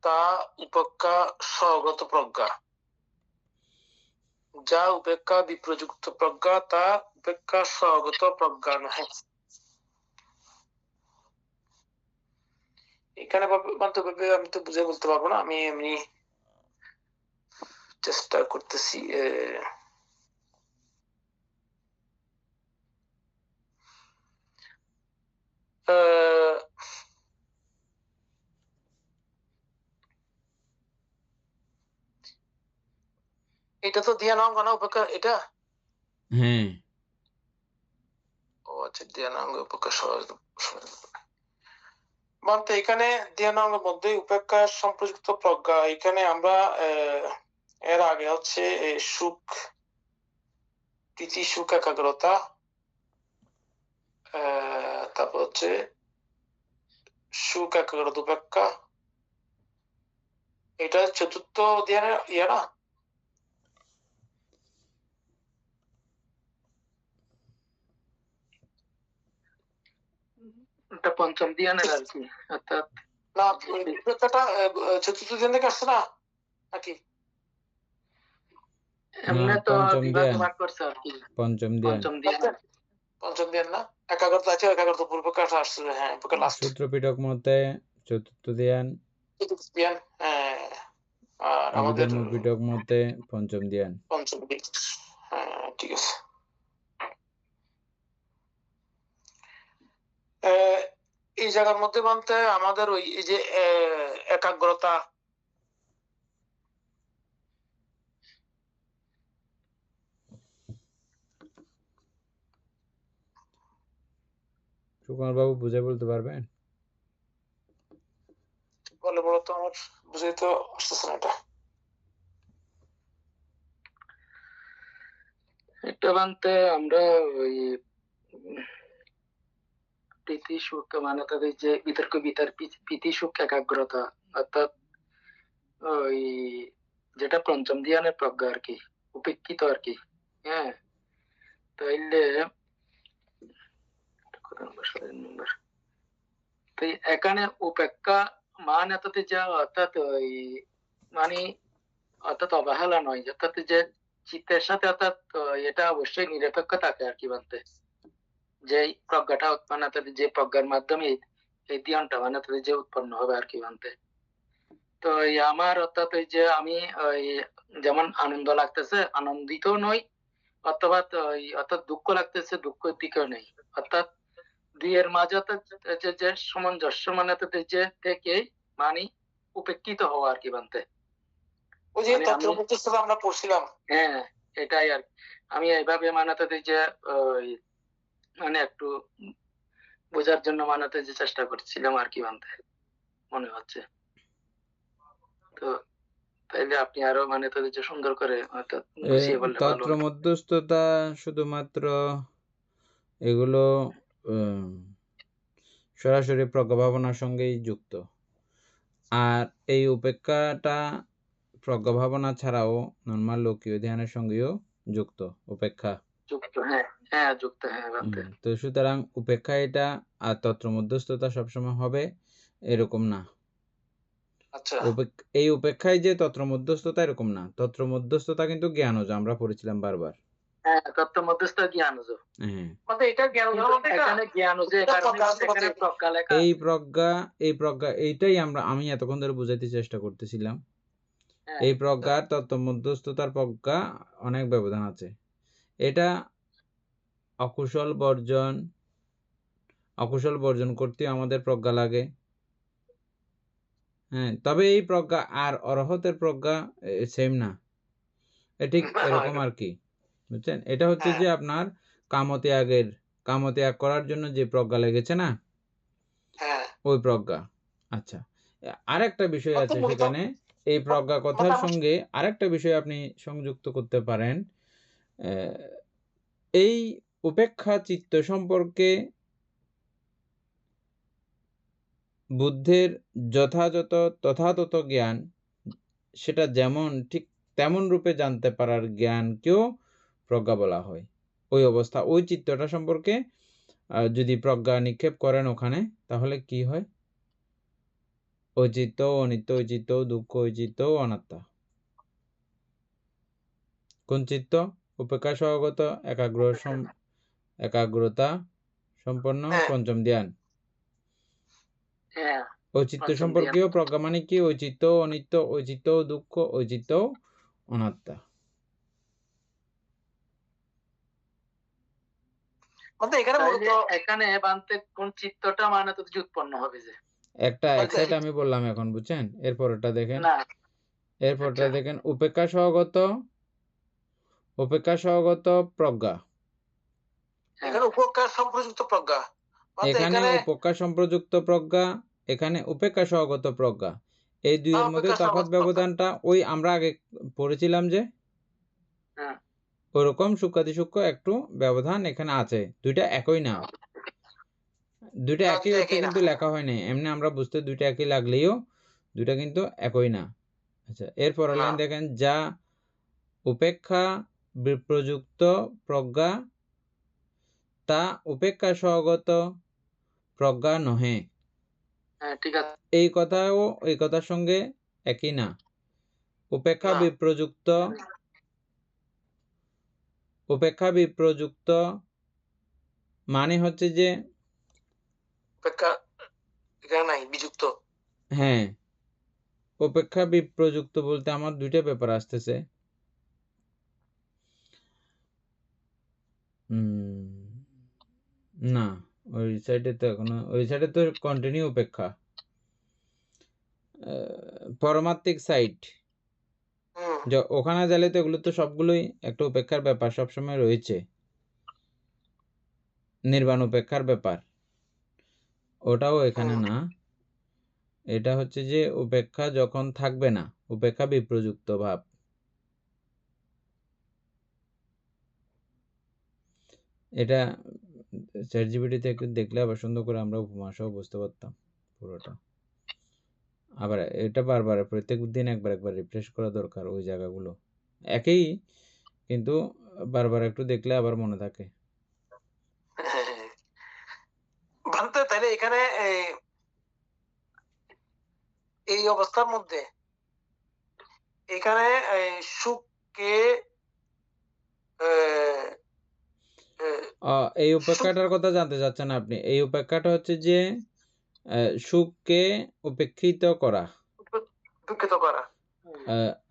তা উপেক্ষা স্বগত প্রজ্ঞা, যা উপেক্ষা বিপ্রযুক্ত প্রজ্ঞা তা উপেক্ষা স্বগত প্রজ্ঞা নহে। এখানে আমি তো বুঝে বলতে পারবো না, আমি এমনি চেষ্টা করতেছি। এটা তো ধ্যানাঙ্গ না উপেক্ষা, এটা হ্যাঁ ও আচ্ছা, ধ্যানাঙ্গ উপেক্ষা সহজ। বলতে এখানে ধ্যানাঙ্গের মধ্যে উপেক্ষা সম্পর্কিত প্রজ্ঞা, এখানে আমরা এর আগে হচ্ছে সুখ, প্রীতি, সুখ, একাগ্রতা, তারপর হচ্ছে সুখ, একাগ্রতা, উপেক্ষা, এটা চতুর্থ ধ্যানের ইয়ে না? এটা পঞ্চম ধ্যানের আর কি, অর্থাৎ না উপেক্ষাটা চতুর্থ ধ্যান থেকে আসছে না নাকি? এমনি তো পঞ্চম বিভাগে ধ্যান। ভাগ করছে আর কি, পঞ্চম ধ্যান। পঞ্চম ধ্যান। পঞ্চম ধ্যান না, একাগ্রতা আছে, একাগ্রতা পূর্বকাটা আসছে, হ্যাঁ উপেক্ষা লাস্ট। সূত্র পিটক মতে চতুর্থ ধ্যান, চতুর্থ ধ্যান, হ্যাঁ। আর আমাদের অভিধর্ম পিটক মতে পঞ্চম ধ্যান। পঞ্চম ধ্যান, হ্যাঁ ঠিক আছে। এই জায়গার মধ্যে বলতে আমাদের ওই এই যে একাগ্রতা, সুকুমার বাবু বুঝে বলতে পারবেন? বলে বলো তো, আমার বুঝে তো আসতেছে না এটা। এটা বানতে আমরা ওই প্রীতি সুখ মানে তাদের যে বিতর্ক বিতার প্রীতি সুখ একাগ্রতা, অর্থাৎ ওই যেটা পঞ্চম ধ্যানের প্রজ্ঞা আর কি, উপেক্ষিত আর কি। হ্যাঁ, তাইলে তো এখানে উপেক্ষা মানে তাতে যা, অর্থাৎ ওই মানে অর্থাৎ অবহেলা নয়, অর্থাৎ যে চিত্তের সাথে, অর্থাৎ এটা অবশ্যই নিরপেক্ষ থাকে আর কি বলতে, যে প্রজ্ঞাটা উৎপন্ন, তাদের যে প্রজ্ঞার মাধ্যমে এই ধ্যানটা মানে তাদের যে উৎপন্ন হবে আর কি বলতে। তো এই আমার অর্থাৎ ওই যে আমি ওই যেমন আনন্দ লাগতেছে আনন্দিত নই, অথবা অর্থাৎ দুঃখ লাগতেছে দুঃখের দিকেও নেই, অর্থাৎ দুইয়ের মাঝে অর্থাৎ যে সামঞ্জস্য মানে তাদের যে থেকে মানে উপেক্ষিত হওয়া আর কি বলতে। ওই যে মানে আমি তত্ত্ববোধ আমরা পড়ছিলাম, হ্যাঁ এটাই আর আমি এইভাবে মানাতে যে ওই মানে একটু বোঝার জন্য মানাতে যে চেষ্টা করছিলাম আর কি মানতে মনে হচ্ছে। তো তাইলে আপনি আরো মানে তাদের যে সুন্দর করে অর্থাৎ বুঝিয়ে বললে ভালো তন্ত্র হতো। মধ্যস্থতা শুধুমাত্র এগুলো সরাসরি প্রজ্ঞা ভাবনার সঙ্গেই যুক্ত, আর এই উপেক্ষাটা প্রজ্ঞা ভাবনা ছাড়াও নর্মাল লৌকিক ধ্যানের সঙ্গেও যুক্ত উপেক্ষা। যুক্ত, হ্যাঁ হ্যাঁ যুক্ত, হ্যাঁ বলতে। তো সুতরাং উপেক্ষা এটা আর তন্ত্র মধ্যস্থতা সবসময় হবে এরকম না। আচ্ছা এই উপেক্ষায় যে তন্ত্র মধ্যস্থতা এরকম না, তন্ত্র মধ্যস্থতা কিন্তু জ্ঞানজ আমরা পড়েছিলাম বারবার। হ্যাঁ তত্ত্ব মধ্যস্থ জ্ঞানজ, হ্যাঁ মানে এটা জ্ঞান এখানে জ্ঞানজ কারণে এখানে প্রজ্ঞা লেখা। এই প্রজ্ঞা এইটাই আমি এতক্ষণ ধরে বুঝাইতে চেষ্টা করতেছিলাম। হ্যাঁ, এই প্রজ্ঞার তত্ত্ব মধ্যস্থতার প্রজ্ঞা অনেক ব্যবধান আছে। এটা অকুশল বর্জন করতে আমাদের প্রজ্ঞা লাগে। হ্যাঁ, তবে এই প্রজ্ঞা আর অরহতের প্রজ্ঞা সেম না, ঠিক এরকম আর কি, বুঝছেন? এটা হচ্ছে যে আপনার কামত্যাগ করার জন্য যে প্রজ্ঞা লেগেছে না, ওই প্রজ্ঞা। আচ্ছা, আরেকটা বিষয় আছে সেখানে, এই প্রজ্ঞা কথার সঙ্গে আরেকটা বিষয় আপনি সংযুক্ত করতে পারেন। এই উপেক্ষা চিত্ত সম্পর্কে বুদ্ধের যথাযথ জ্ঞান, সেটা যেমন ঠিক তেমন রূপে জানতে পারার জ্ঞানকেও প্রজ্ঞা বলা হয়। ওই অবস্থা, ওই চিত্তটা সম্পর্কে যদি প্রজ্ঞা নিক্ষেপ করেন ওখানে, তাহলে কি হয়? ওই চিত্ত অনিত্য, ওই চিত্ত দুঃখ, ওই চিত্ত অনাত্মা। কোন চিত্ত? উপেক্ষা সহগত একাগ্রতা সম্পন্ন পঞ্চম ধ্যান। ওই চিত্ত সম্পর্কেও প্রজ্ঞা মানে কি? ওই চিত্ত অনিত্য, ওই চিত্ত দুঃখ, ওই চিত্ত অনাত্মা। এখানে বানতে কোন চিত্তটা মানে তো উৎপন্ন হবে যে একটা এক্সাইট আমি বললাম এখন, বুঝছেন? এরপরটা দেখেন, না এরপরটা দেখেন উপেক্ষা সহগত উপেক্ষা সহগত প্রজ্ঞা, এখানে উপেক্ষা সম্প্রযুক্ত প্রজ্ঞা, এখানে উপেক্ষা সম্প্রযুক্ত প্রজ্ঞা, এখানে উপেক্ষা সহগত প্রজ্ঞা, এই দুইয়ের মধ্যে তফাৎ ব্যবধানটা ওই আমরা আগে পড়েছিলাম যে ওরকম সূক্ষ্মাতিসূক্ষ্ম একটু ব্যবধান এখানে আছে, দুইটা একই না, দুইটা একই হচ্ছে কিন্তু লেখা হয় নাই, এমনি আমরা বুঝতে দুইটা একই লাগলেও দুইটা কিন্তু একই না। আচ্ছা, এরপর লাইন দেখেন, যা উপেক্ষা বিপ্রযুক্ত প্রজ্ঞা তা উপেক্ষা সহগত প্রজ্ঞা নহে। ঠিক আছে, এই কথাও এই কথার সঙ্গে একই না। উপেক্ষা বিপ্রযুক্ত, উপেক্ষা বিপ্রযুক্ত মানে হচ্ছে যে উপেক্ষা এখানে নাই, বিযুক্ত। হ্যাঁ, উপেক্ষা বিপ্রযুক্ত বলতে আমার দুইটা ব্যাপার আসতেছে। না, ওই সাইডে তো এখনো, ওই সাইডে তো কন্টিনিউ উপেক্ষা, পরমাত্মিক সাইড ওখানে গেলে তো এগুলো তো সবগুলোই একটা উপেক্ষার ব্যাপার সবসময় রয়েছে, নির্বাণ উপেক্ষার ব্যাপার, ওটাও এখানে না। এটা হচ্ছে যে উপেক্ষা যখন থাকবে না, উপেক্ষা বিপ্রযুক্ত ভাব। এটা চ্যাটজিপিটি থেকে দেখলে আবার সুন্দর করে আমরা উপমা সহ বুঝতে পারতাম পুরোটা। আবার এটা বারবার প্রত্যেক দিন একবার একবার রিফ্রেশ করা দরকার ওই জায়গাগুলো, একই কিন্তু বারবার একটু দেখলে আবার মনে থাকে। ভান্তে তাহলে এখানে এই অবস্থার মধ্যে এখানে সুখকে এই উপেক্ষাটার কথা জানতে চাচ্ছেন আপনি? এই উপেক্ষাটা হচ্ছে যে সুখকে উপেক্ষিত করা,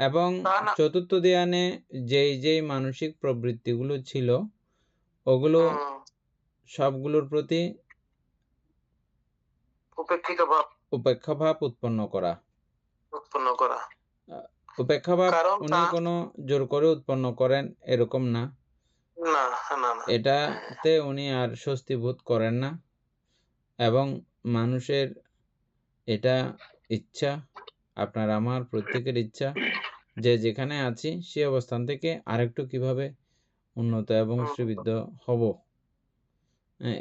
এবং চতুর্থ ধ্যানে যেই যেই মানসিক প্রবৃত্তিগুলো ছিল ওগুলো সবগুলোর প্রতি উপেক্ষা ভাব উৎপন্ন করা। উপেক্ষা ভাব উনি কোনো জোর করে উৎপন্ন করেন এরকম না, এটাতে উনি আর স্বস্তি বোধ করেন না, এবং মানুষের এটা ইচ্ছা, আপনার আমার প্রত্যেকের ইচ্ছা যে যেখানে আছি সে অবস্থান থেকে আরেকটু কিভাবে উন্নত এবং শ্রীবৃদ্ধ হব,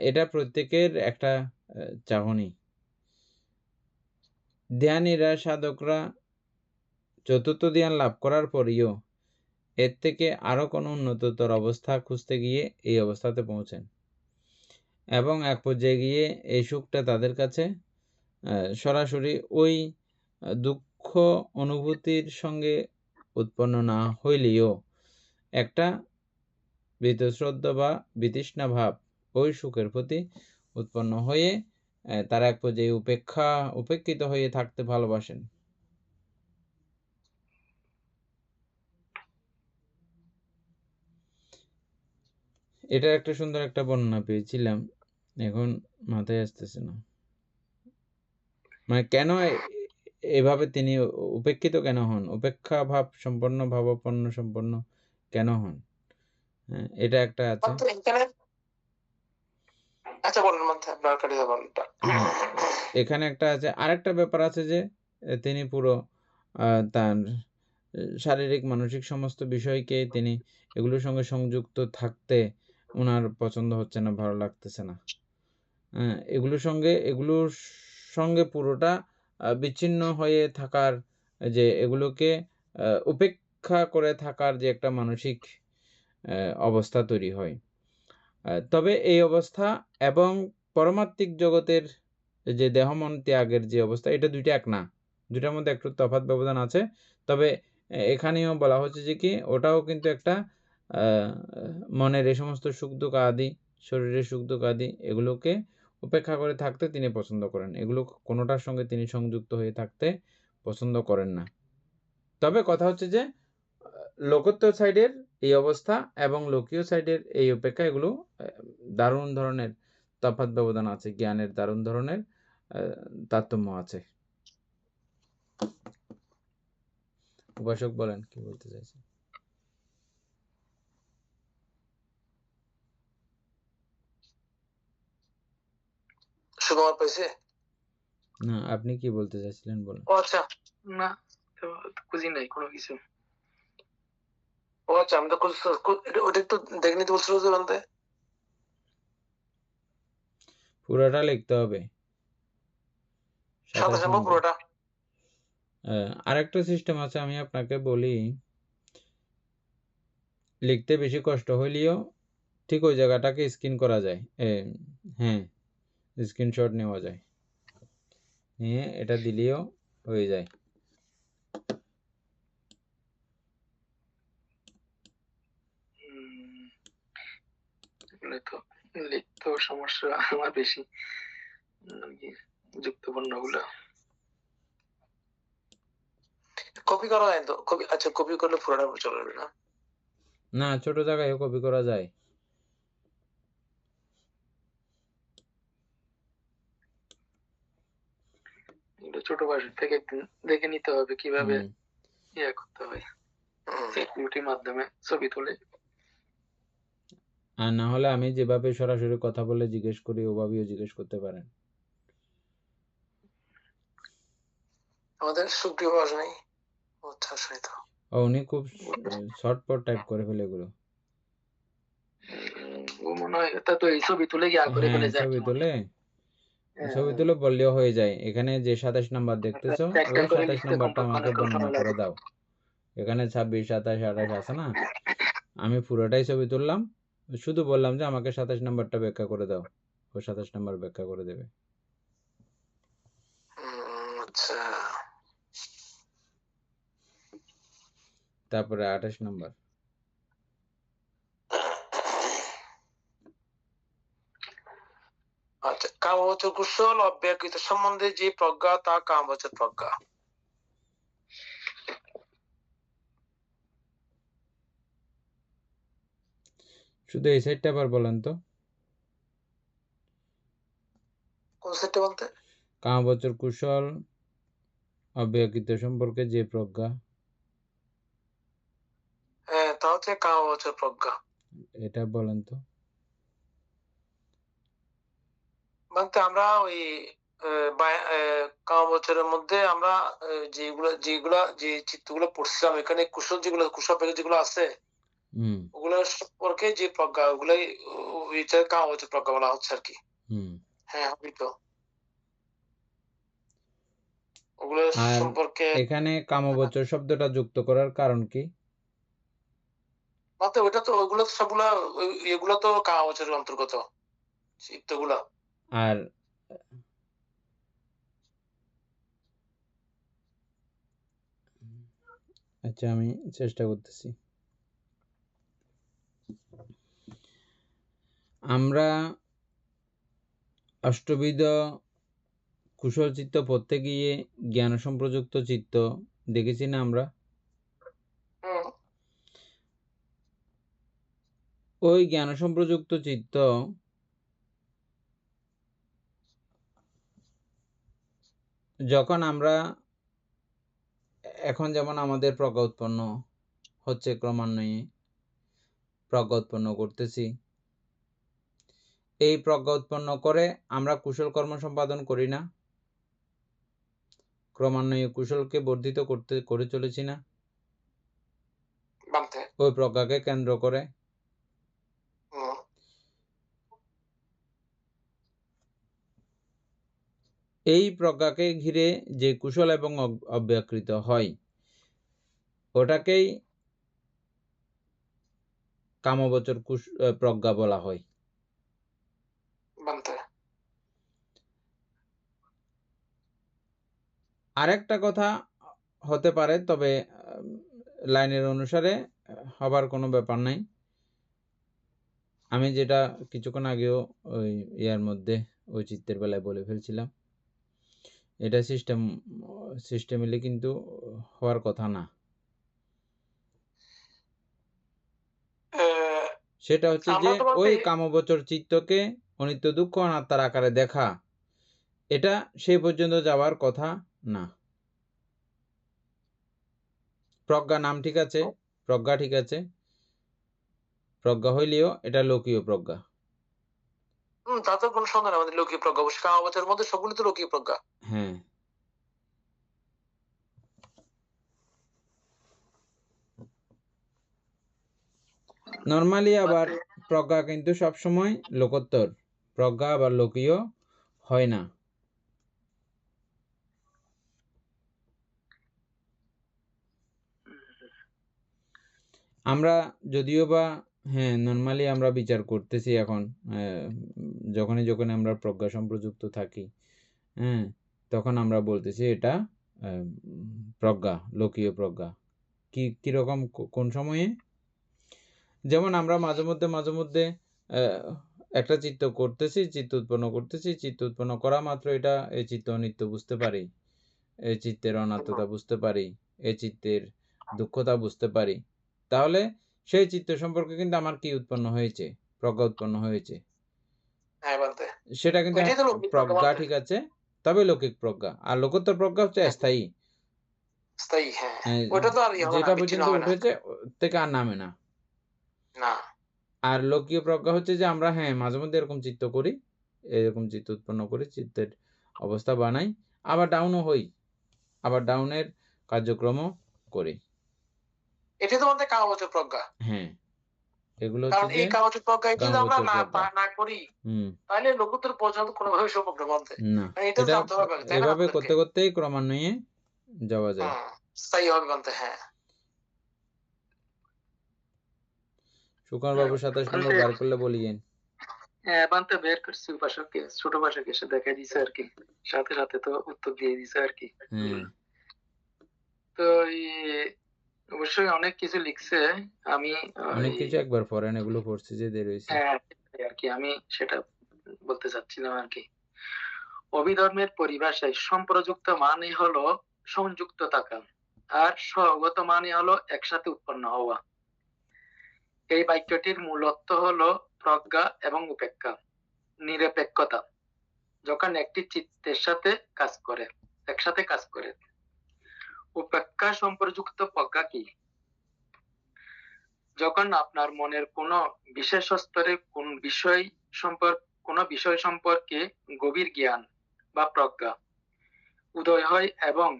এটা প্রত্যেকের একটা চাহনি। ধ্যানীরা সাধকরা চতুর্থ ধ্যান লাভ করার পরেও এর থেকে আরো কোনো উন্নততর অবস্থা খুঁজতে গিয়ে এই অবস্থাতে পৌঁছেন, এবং এক পর্যায়ে গিয়ে এই সুখটা তাদের কাছে সরাসরি ওই দুঃখ অনুভূতির সঙ্গে উৎপন্ন না হইলেও একটা বীতশ্রদ্ধা বা বিতৃষ্ণা ভাব ওই সুখের প্রতি উৎপন্ন হয়ে তারা এক পর্যায়ে উপেক্ষিত হয়ে থাকতে ভালোবাসেন। এটা একটা সুন্দর একটা বর্ণনা পেয়েছিলাম, এখন মাথায় আসতেছে না, মানে কেন এভাবে তিনি উপেক্ষিত কেন হন, উপেক্ষা ভাব সম্পন্ন ভাবাপন্ন সম্পন্ন কেন হন, এটা একটা আছে। এখানে একটা আছে, আরেকটা ব্যাপার আছে যে তিনি পুরো তার শারীরিক মানসিক সমস্ত বিষয়কে তিনি এগুলোর সঙ্গে সংযুক্ত থাকতে ওনার পছন্দ হচ্ছে না, ভালো লাগতেছে না, এগুলোর সঙ্গে পুরোটা বিচ্ছিন্ন হয়ে থাকার, যে এগুলোকে উপেক্ষা করে থাকার যে একটা মানসিক অবস্থা তৈরি হয়। তবে এই অবস্থা এবং পরমাত্মিক জগতের যে দেহমন ত্যাগের যে অবস্থা, এটা দুইটা এক না, দুইটার মধ্যে একটু তফাৎ ব্যবধান আছে। তবে এখানেও বলা হচ্ছে যে কি ওটাও কিন্তু একটা মনের এই সমস্ত সুখ দুঃখ আদি, শরীরের সুখ দুঃখ আদি, এগুলোকে উপেক্ষা করে থাকতে তিনি পছন্দ করেন, এগুলো কোনোটার সঙ্গে তিনি সংযুক্ত হয়ে থাকতে পছন্দ করেন না। তবে কথা হচ্ছে যে লোকোত্তর সাইডের এই অবস্থা এবং লোকীয় সাইডের এই উপেক্ষা, এগুলো দারুণ ধরনের তফাৎ ব্যবধান আছে, জ্ঞানের দারুণ ধরনের তারতম্য আছে। উপাসক বলেন কি বলতে চাইছেন? সুকুমার পাইছে? না, আপনি কি বলতে চাচ্ছিলেন বলেন। ও আচ্ছা, না, তো খুঁজি নাই কোনো কিছু। ও আচ্ছা, আমি তো ওটা একটু দেখে নিতে বলছিল যে বান্ধে। পুরোটা লিখতে হবে 27 27 নম্বর নম্বর। পুরোটা। আরেকটা সিস্টেম আছে, আমি আপনাকে বলি। লিখতে বেশি কষ্ট হইলেও ঠিক ওই জায়গাটাকে স্ক্রিন করা যায়। হ্যাঁ, স্ক্রিনশট নেওয়া যায়, নিয়ে এটা দিলেও হয়ে যায়। এগুলো তো লিখতেও সমস্যা আমার বেশি, যুক্তপূর্ণ গুলো। কপি করা যায় তো? কপি, আচ্ছা, কপি করলে পুরোটা চলবে না? না, ছোট জায়গায় কপি করা যায়। এগুলো ছোট ভাষা থেকে একদিন দেখে নিতে হবে কিভাবে ইয়ে করতে হয়, সিকিউরিটির মাধ্যমে ছবি তুলে। আর না হলে আমি যেভাবে সরাসরি কথা বলে জিজ্ঞেস করি ওভাবেও জিজ্ঞেস করতে পারেন। আমাদের সুপ্রিয় ভাষা নেই। আচ্ছা, শুনি তো। উনি খুব শর্টপট টাইপ করে ফেলে এগুলো। ও মনে হয় তা তো এই ছবি তুলে গিয়া করে ফেলে যায়, ছবি কি মনে হয়? ছবি তুলে বললেও হয়ে যায়। এখানে যে 27 নাম্বার দেখতেছো, একটা ওই করে 27 লিখতে নাম্বারটা কমপক্ষে আমাকে অনেকক্ষণ বর্ণনা সময় করে লাগে। দাও। এখানে 26, 27, 28 আছে না, আমি পুরোটাই ছবি তুললাম, শুধু বললাম যে আমাকে 27 নাম্বারটা ব্যাখ্যা করে দাও, ও 27 নাম্বার ব্যাখ্যা করে দেবে। আচ্ছা, তারপরে 28 নাম্বার। আচ্ছা, কামবাচক কুশল অব্যকৃত সম্বন্ধে যে প্রজ্ঞা তা কামবাচক প্রজ্ঞা। শুধু এই সাইডটা আবার বলেন তো। কোন সেটটা বলতে? কামবাচক কুশল অব্যকৃত সম্পর্কে যে প্রজ্ঞা, হ্যাঁ, তা হচ্ছে কামবাচক প্রজ্ঞা। এটা বলেন তো। বলতে আমরা ওই কামবচরের মধ্যে আমরা যে চিত্রগুলো পড়ছিলাম, এখানে কুশল কুশল পেগে যেগুলো আছে, ওগুলো সম্পর্কে যে প্রজ্ঞা, ওগুলাই ওইটা কামবচর প্রজ্ঞা বলা হচ্ছে আর কি। হ্যাঁ, হবে তো। ওগুলো সম্পর্কে এখানে কামবচর শব্দটা যুক্ত করার কারণ কি? বলতে ওইটা তো, ওইগুলো তো সবগুলা এগুলো তো কামবচরের অন্তর্গত চিত্রগুলা। আর আচ্ছা, আমি চেষ্টা করতেছি। আমরা অষ্টবিধ কুশল চিত্ত পড়তে গিয়ে জ্ঞান সম্প্রযুক্ত চিত্ত দেখেছি না আমরা? ওই জ্ঞান সম্প্রযুক্ত চিত্ত যখন আমরা এখন যেমন আমাদের প্রজ্ঞা উৎপন্ন হচ্ছে, ক্রমান্বয়ে প্রজ্ঞা উৎপন্ন করতেছি, এই প্রজ্ঞা উৎপন্ন করে আমরা কুশল কর্ম সম্পাদন করি না? ক্রমান্বয়ে কুশলকে বর্ধিত করে চলেছি না ওই প্রজ্ঞাকে কেন্দ্র করে? এই প্রজ্ঞাকে ঘিরে যে কুশল এবং অব্যকৃত হয়, ওটাকেই কামবচর প্রজ্ঞা বলা হয়। আরেকটা কথা হতে পারে, তবে লাইনের অনুসারে হবার কোনো ব্যাপার নাই। আমি যেটা কিছুক্ষণ আগেও ওই ইয়ার মধ্যে ওই চিত্রের বেলায় বলে ফেলছিলাম, এটা সিস্টেমিলি কিন্তু হওয়ার কথা না। সেটা হচ্ছে যে ওই কামবচর চিত্তকে অনিত্য দুঃখ অনাত্মার আকারে দেখা, এটা সেই পর্যন্ত যাওয়ার কথা না। প্রজ্ঞা নাম ঠিক আছে, প্রজ্ঞা ঠিক আছে, প্রজ্ঞা হইলেও এটা লোকীয় প্রজ্ঞা। তাতে কোনো সন্দেহ নেই, আমাদের লৌকিক প্রজ্ঞা অবশ্যই কামাবতের মধ্যে সবগুলো তো লৌকিক প্রজ্ঞা। হ্যাঁ, নরমালি আবার প্রজ্ঞা কিন্তু সবসময় লোকোত্তর, প্রজ্ঞা আবার লোকীয় হয় না। আমরা যদিও বা হ্যাঁ নরমালি আমরা বিচার করতেছি এখন, যখনই আমরা প্রজ্ঞা সম্প্রযুক্ত থাকি, হ্যাঁ, তখন আমরা বলতেছি এটা প্রজ্ঞা, লোকীয় প্রজ্ঞা। কিরকম, কোন সময়ে? যেমন আমরা মাঝে মধ্যে একটা চিত্ত করতেছি, চিত্ত উৎপন্ন করতেছি, চিত্ত উৎপন্ন করা মাত্র এটা এই চিত্ত অনিত্য বুঝতে পারি, এই চিত্তের অনাত্মতা বুঝতে পারি, এই চিত্তের দুঃখতা বুঝতে পারি। তাহলে সেই চিত্ত সম্পর্কে কিন্তু আমার কি উৎপন্ন হয়েছে? প্রজ্ঞা উৎপন্ন হয়েছে। সেটা কিন্তু প্রজ্ঞা, ঠিক আছে, তবে লৌকিক প্রজ্ঞা। আর লোকোত্তর প্রজ্ঞা হচ্ছে স্থায়ী, যেটা পর্যন্ত উঠেছে থেকে আর নামে না। আর লোকীয় প্রজ্ঞা হচ্ছে যে আমরা হ্যাঁ মাঝে মধ্যে এরকম চিত্ত করি, এরকম চিত্ত উৎপন্ন করি, চিত্তের অবস্থা বানাই, আবার ডাউনও হই, আবার ডাউনের কার্যক্রমও করি। এটা তো আমাদের কামাবতের প্রজ্ঞা। হ্যাঁ, এগুলো কারণ হচ্ছে এই কামাবতের প্রজ্ঞা যদি আমরা প্রজ্ঞা না করি, তাহলে লোকোত্তর পর্যন্ত কোনোভাবে সম্ভব না বলতে। না। এটা জানতে হবে, তাই না? এভাবে করতে করতেই ক্রমান্বয়ে যাওয়া যায়। স্থায়ী হবে বলতে। হ্যাঁ, সুকুমার বাবু 27 নম্বর বার করলে বলিয়েন। হ্যাঁ, বানতে বের করছি, উপাসককে ছোট ভাষাকে এসে দেখাই দিছে আর কি, সাথে সাথে তো উত্তর দিয়ে দিছে আর কি। তো অবশ্যই অনেক কিছু লিখছে, আমি অনেক কিছু একবার পড়েন, এগুলো পড়ছি যে দের হইছে। হ্যাঁ আর কি, আমি সেটা বলতে চাচ্ছিলাম আর কি। অভিধর্মের পরিভাষায় সম্প্রযুক্ত মানে হলো সংযুক্ত থাকা, আর স্বগত মানে হলো একসাথে উৎপন্ন হওয়া। এই বাক্যটির মূল অর্থ হলো প্রজ্ঞা এবং উপেক্ষা, নিরপেক্ষতা, যখন একটি চিত্তের সাথে কাজ করে, একসাথে কাজ করে। উপেক্ষা সম্প্রযুক্ত প্রজ্ঞা কি? যখন আপনার মনের কোনো বিশেষ স্তরে কোন বিষয় সম্পর্কে গভীর জ্ঞান বা প্রজ্ঞা উদয় হয় এবং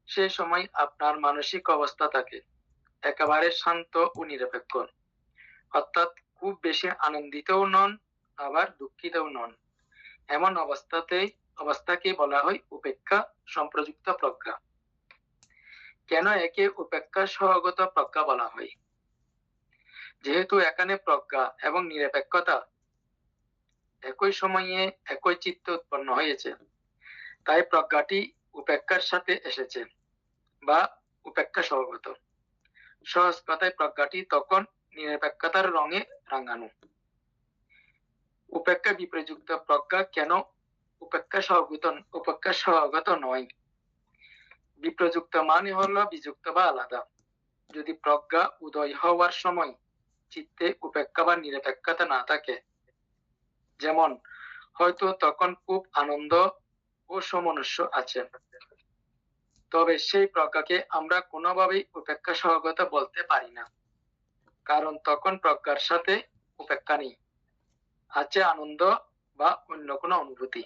সে সময় আপনার মানসিক অবস্থা থাকে একেবারে শান্ত ও নিরপেক্ষ, অর্থাৎ খুব বেশি আনন্দিতও নন আবার দুঃখিতও নন, এমন অবস্থাকে বলা হয় উপেক্ষা সম্প্রযুক্ত প্রজ্ঞা। কেন একে উপেক্ষা সহগত প্রজ্ঞা বলা হয়? যেহেতু এখানে প্রজ্ঞা এবং নিরপেক্ষতা একই সময়ে একই চিত্তে উৎপন্ন হয়েছে, তাই প্রজ্ঞাটি উপেক্ষার সাথে এসেছে বা উপেক্ষা সহগত। সহজ কথায় প্রজ্ঞাটি তখন নিরপেক্ষতার রঙে রাঙানো। উপেক্ষা বিপর্যুক্ত প্রজ্ঞা কেন উপেক্ষা সহগত নয়? বিপ্রযুক্ত মানে হলো বিযুক্ত বা আলাদা। যদি প্রজ্ঞা উদয় হওয়ার সময় চিত্তে উপেক্ষা বা নিরপেক্ষতা না থাকে, যেমন হয়তো তখন খুব আনন্দ ও সমনস্য আছে, তবে সেই প্রজ্ঞাকে আমরা কোনোভাবেই উপেক্ষা সহগত বলতে পারি না, কারণ তখন প্রজ্ঞার সাথে উপেক্ষা নেই, আছে আনন্দ বা অন্য কোনো অনুভূতি।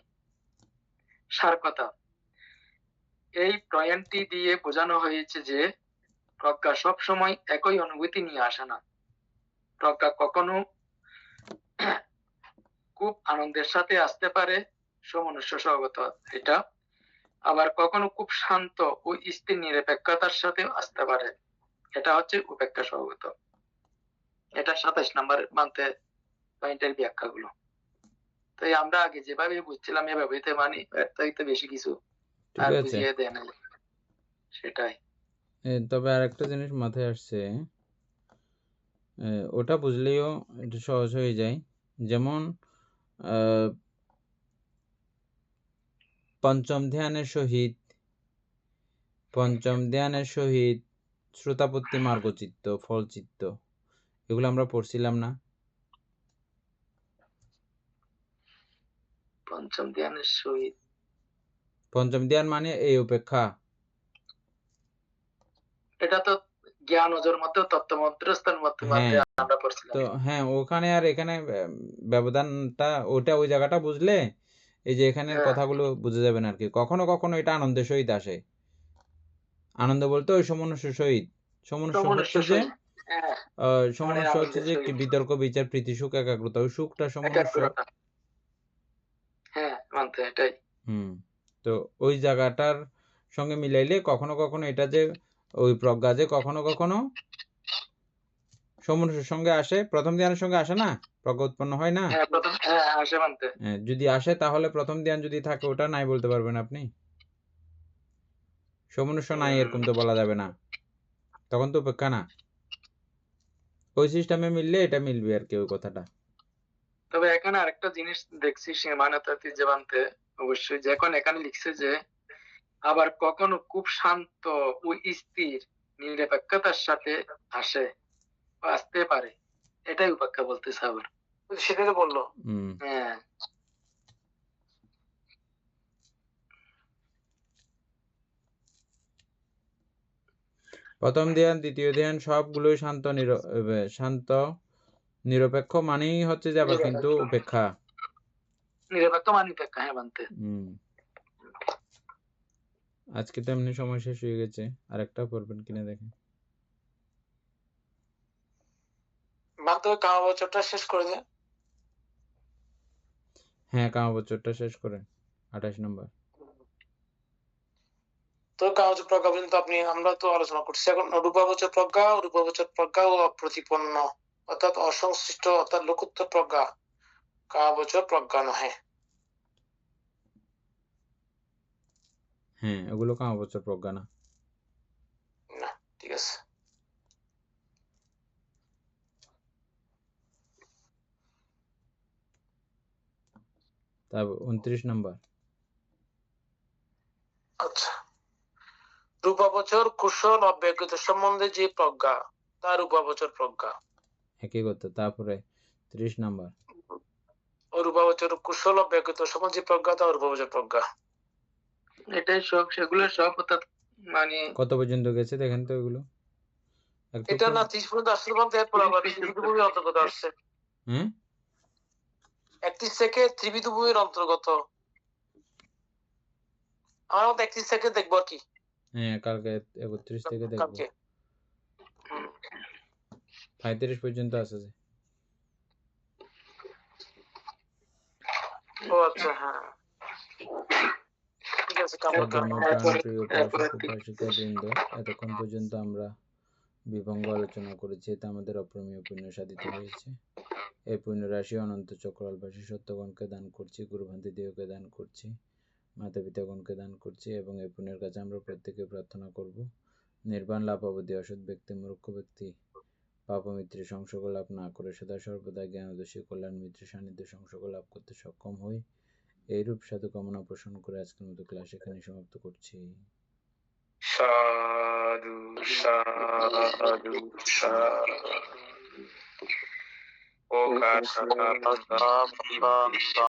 সার কথা, এই পয়েন্টটি দিয়ে বোঝানো হয়েছে যে প্রজ্ঞা সবসময় একই অনুভূতি নিয়ে আসে না। প্রজ্ঞা কখনো খুব আনন্দের সাথে আসতে পারে, সমনস্য সহগত এটা, আবার কখনো খুব শান্ত ও স্থির নিরপেক্ষতার সাথে আসতে পারে, এটা হচ্ছে উপেক্ষা সহগত। এটা 27 নম্বর মানতে পয়েন্টের ব্যাখ্যাগুলো। তাই আমরা আগে যেভাবে বুঝছিলাম এভাবেই তো মানি, তাই তো বেশি কিছু আর বুঝিয়ে দেয় না, সেটাই। তবে আরেকটা জিনিস মাথায় আসছে, ওটা বুঝলেও একটু সহজ হয়ে যায়। যেমন পঞ্চম ধ্যানের সহিত শ্রোতাপত্তি মার্গচিত্ত, ফলচিত্ত, এগুলো আমরা পড়ছিলাম না? পঞ্চম ধ্যানের সহিত, পঞ্চম ধ্যান মানে এই উপেক্ষা, এটা তো জ্ঞান ওজোর মধ্যে তত্ত্ব মধ্যস্থান মধ্যে হ্যাঁ আমরা পড়ছিলাম। তো হ্যাঁ ওখানে আর এখানে ব্যবধানটা ওটা ওই জায়গাটা বুঝলে এই যে এখানের হ্যাঁ কথাগুলো বুঝে যাবেন আর কি। কখনো কখনো এটা আনন্দের সহিত আসে। আনন্দ বলতে ওই সমনুষ্য সহিত। সমনুষ্য সমনুষ্য হচ্ছে যে সহিত। হ্যাঁ সমনুষ্য হচ্ছে আনন্দের যে কি সহিত বিতর্ক বিচার প্রীতি সুখ একাগ্রতা ওই সুখটা সমনুষ্য। একাগ্রতা। হ্যাঁ মানতে এটাই। তো ওই জায়গাটার সঙ্গে মিলাইলে কখনো কখনো এটা যে ওই প্রজ্ঞা যে কখনো কখনো সমনুষ্যের সঙ্গে আসে, প্রথম ধ্যানের সঙ্গে আসে না, প্রজ্ঞা উৎপন্ন হয় না। হ্যাঁ প্রথম আসে মানতে। যদি আসে তাহলে প্রথম ধ্যান যদি থাকে ওটা নাই বলতে পারবেন আপনি। সমনুষ্য নাই এরকম তো বলা যাবে না, তখন তো উপেক্ষা না। ওই সিস্টেমে মিললে এটা মিলবে আর কি ওই কথাটা। তবে এখানে আরেকটা জিনিস দেখছি সীমানাতাতে যে মানতে অবশ্যই, যে এখন এখানে লিখছে যে আবার কখনো খুব শান্ত ও স্থির নিরপেক্ষতার সাথে আসে বা আসতে পারে, এটাই উপেক্ষা বলতেছে আবার। সেটাই তো বললো। হ্যাঁ প্রথম ধ্যান দ্বিতীয় ধ্যান সবগুলোই শান্ত নিরপেক্ষ মানেই হচ্ছে যে আবার কিন্তু উপেক্ষা। নিরপেক্ষ মানে উপেক্ষা, হ্যাঁ মানতে। আজকে তো এমনি সময় শেষ হয়ে গেছে, আরেকটা পড়বেন কিনা দেখেন। মাত্র কামা বছরটা শেষ করে দেয়। হ্যাঁ কামা বছরটা শেষ করেন 28 নম্বর। তো কাগজ প্রজ্ঞা পর্যন্ত আমরা তো আলোচনা করছি। এখন রূপাবচর প্রজ্ঞা ও অপ্রতিপন্ন অর্থাৎ অসংশ্লিষ্ট অর্থাৎ লোকোত্তর প্রজ্ঞা কাগজর প্রজ্ঞা নহে। হ্যাঁ ওগুলো কামা বছর প্রজ্ঞা না। ঠিক আছে। তারপর 29 নম্বর। আচ্ছা, রূপাবচর কুশল অব্যক্ত সম্বন্ধে যে প্রজ্ঞা তা রূপাবচর প্রজ্ঞা। একই কথা। তারপরে 30 নম্বর। ও রূপাবচর কুশল অব্যক্ত সম্বন্ধে যে প্রজ্ঞা তা রূপাবচর প্রজ্ঞা। এটাই সব, সেগুলো সব অর্থাৎ মানে কত পর্যন্ত গেছে দেখেন তো এগুলো। এটা না 30 পর্যন্ত আসলে বলতে এরপর আবার ত্রিবিধভূমির অন্তর্গত আসছে। 31 থেকে ত্রিবিধভূমির অন্তর্গত। আমরা 31 থেকে দেখবো আর কি। হ্যাঁ কালকে 31 থেকে দেখবো। 35 পর্যন্ত আছে যে। ও আচ্ছা হ্যাঁ ঠিক আছে। প্রিয় উপাসক উপাসিকাবৃন্দ, এতক্ষণ পর্যন্ত আমরা বিভঙ্গ আলোচনা করেছি। এতে আমাদের অপ্রমেয় পুণ্য সাধিত হয়েছে। এই পুণ্য রাশি অনন্ত চক্রালবাসী সত্যগণকে দান করছি, গুরুভান্তি দেহকে দান করছি, মাতা পিতাগণকে দান করছি এবং এই পুণ্যের কাছে আমরা প্রত্যেকে প্রার্থনা করব নির্বাণ লাভ অবধি অসৎ ব্যক্তি মূর্খ ব্যক্তি পাপমিত্রের সংসর্গ লাভ না করে সদা সর্বদা জ্ঞানদর্শী কল্যাণ মিত্রের সান্নিধ্য সংসর্গ লাভ করতে সক্ষম হই, এইরূপ সাধু কামনা পোষণ করে আজকের মতো ক্লাস এখানে সমাপ্ত করছি। সাধু সাধু সাধু।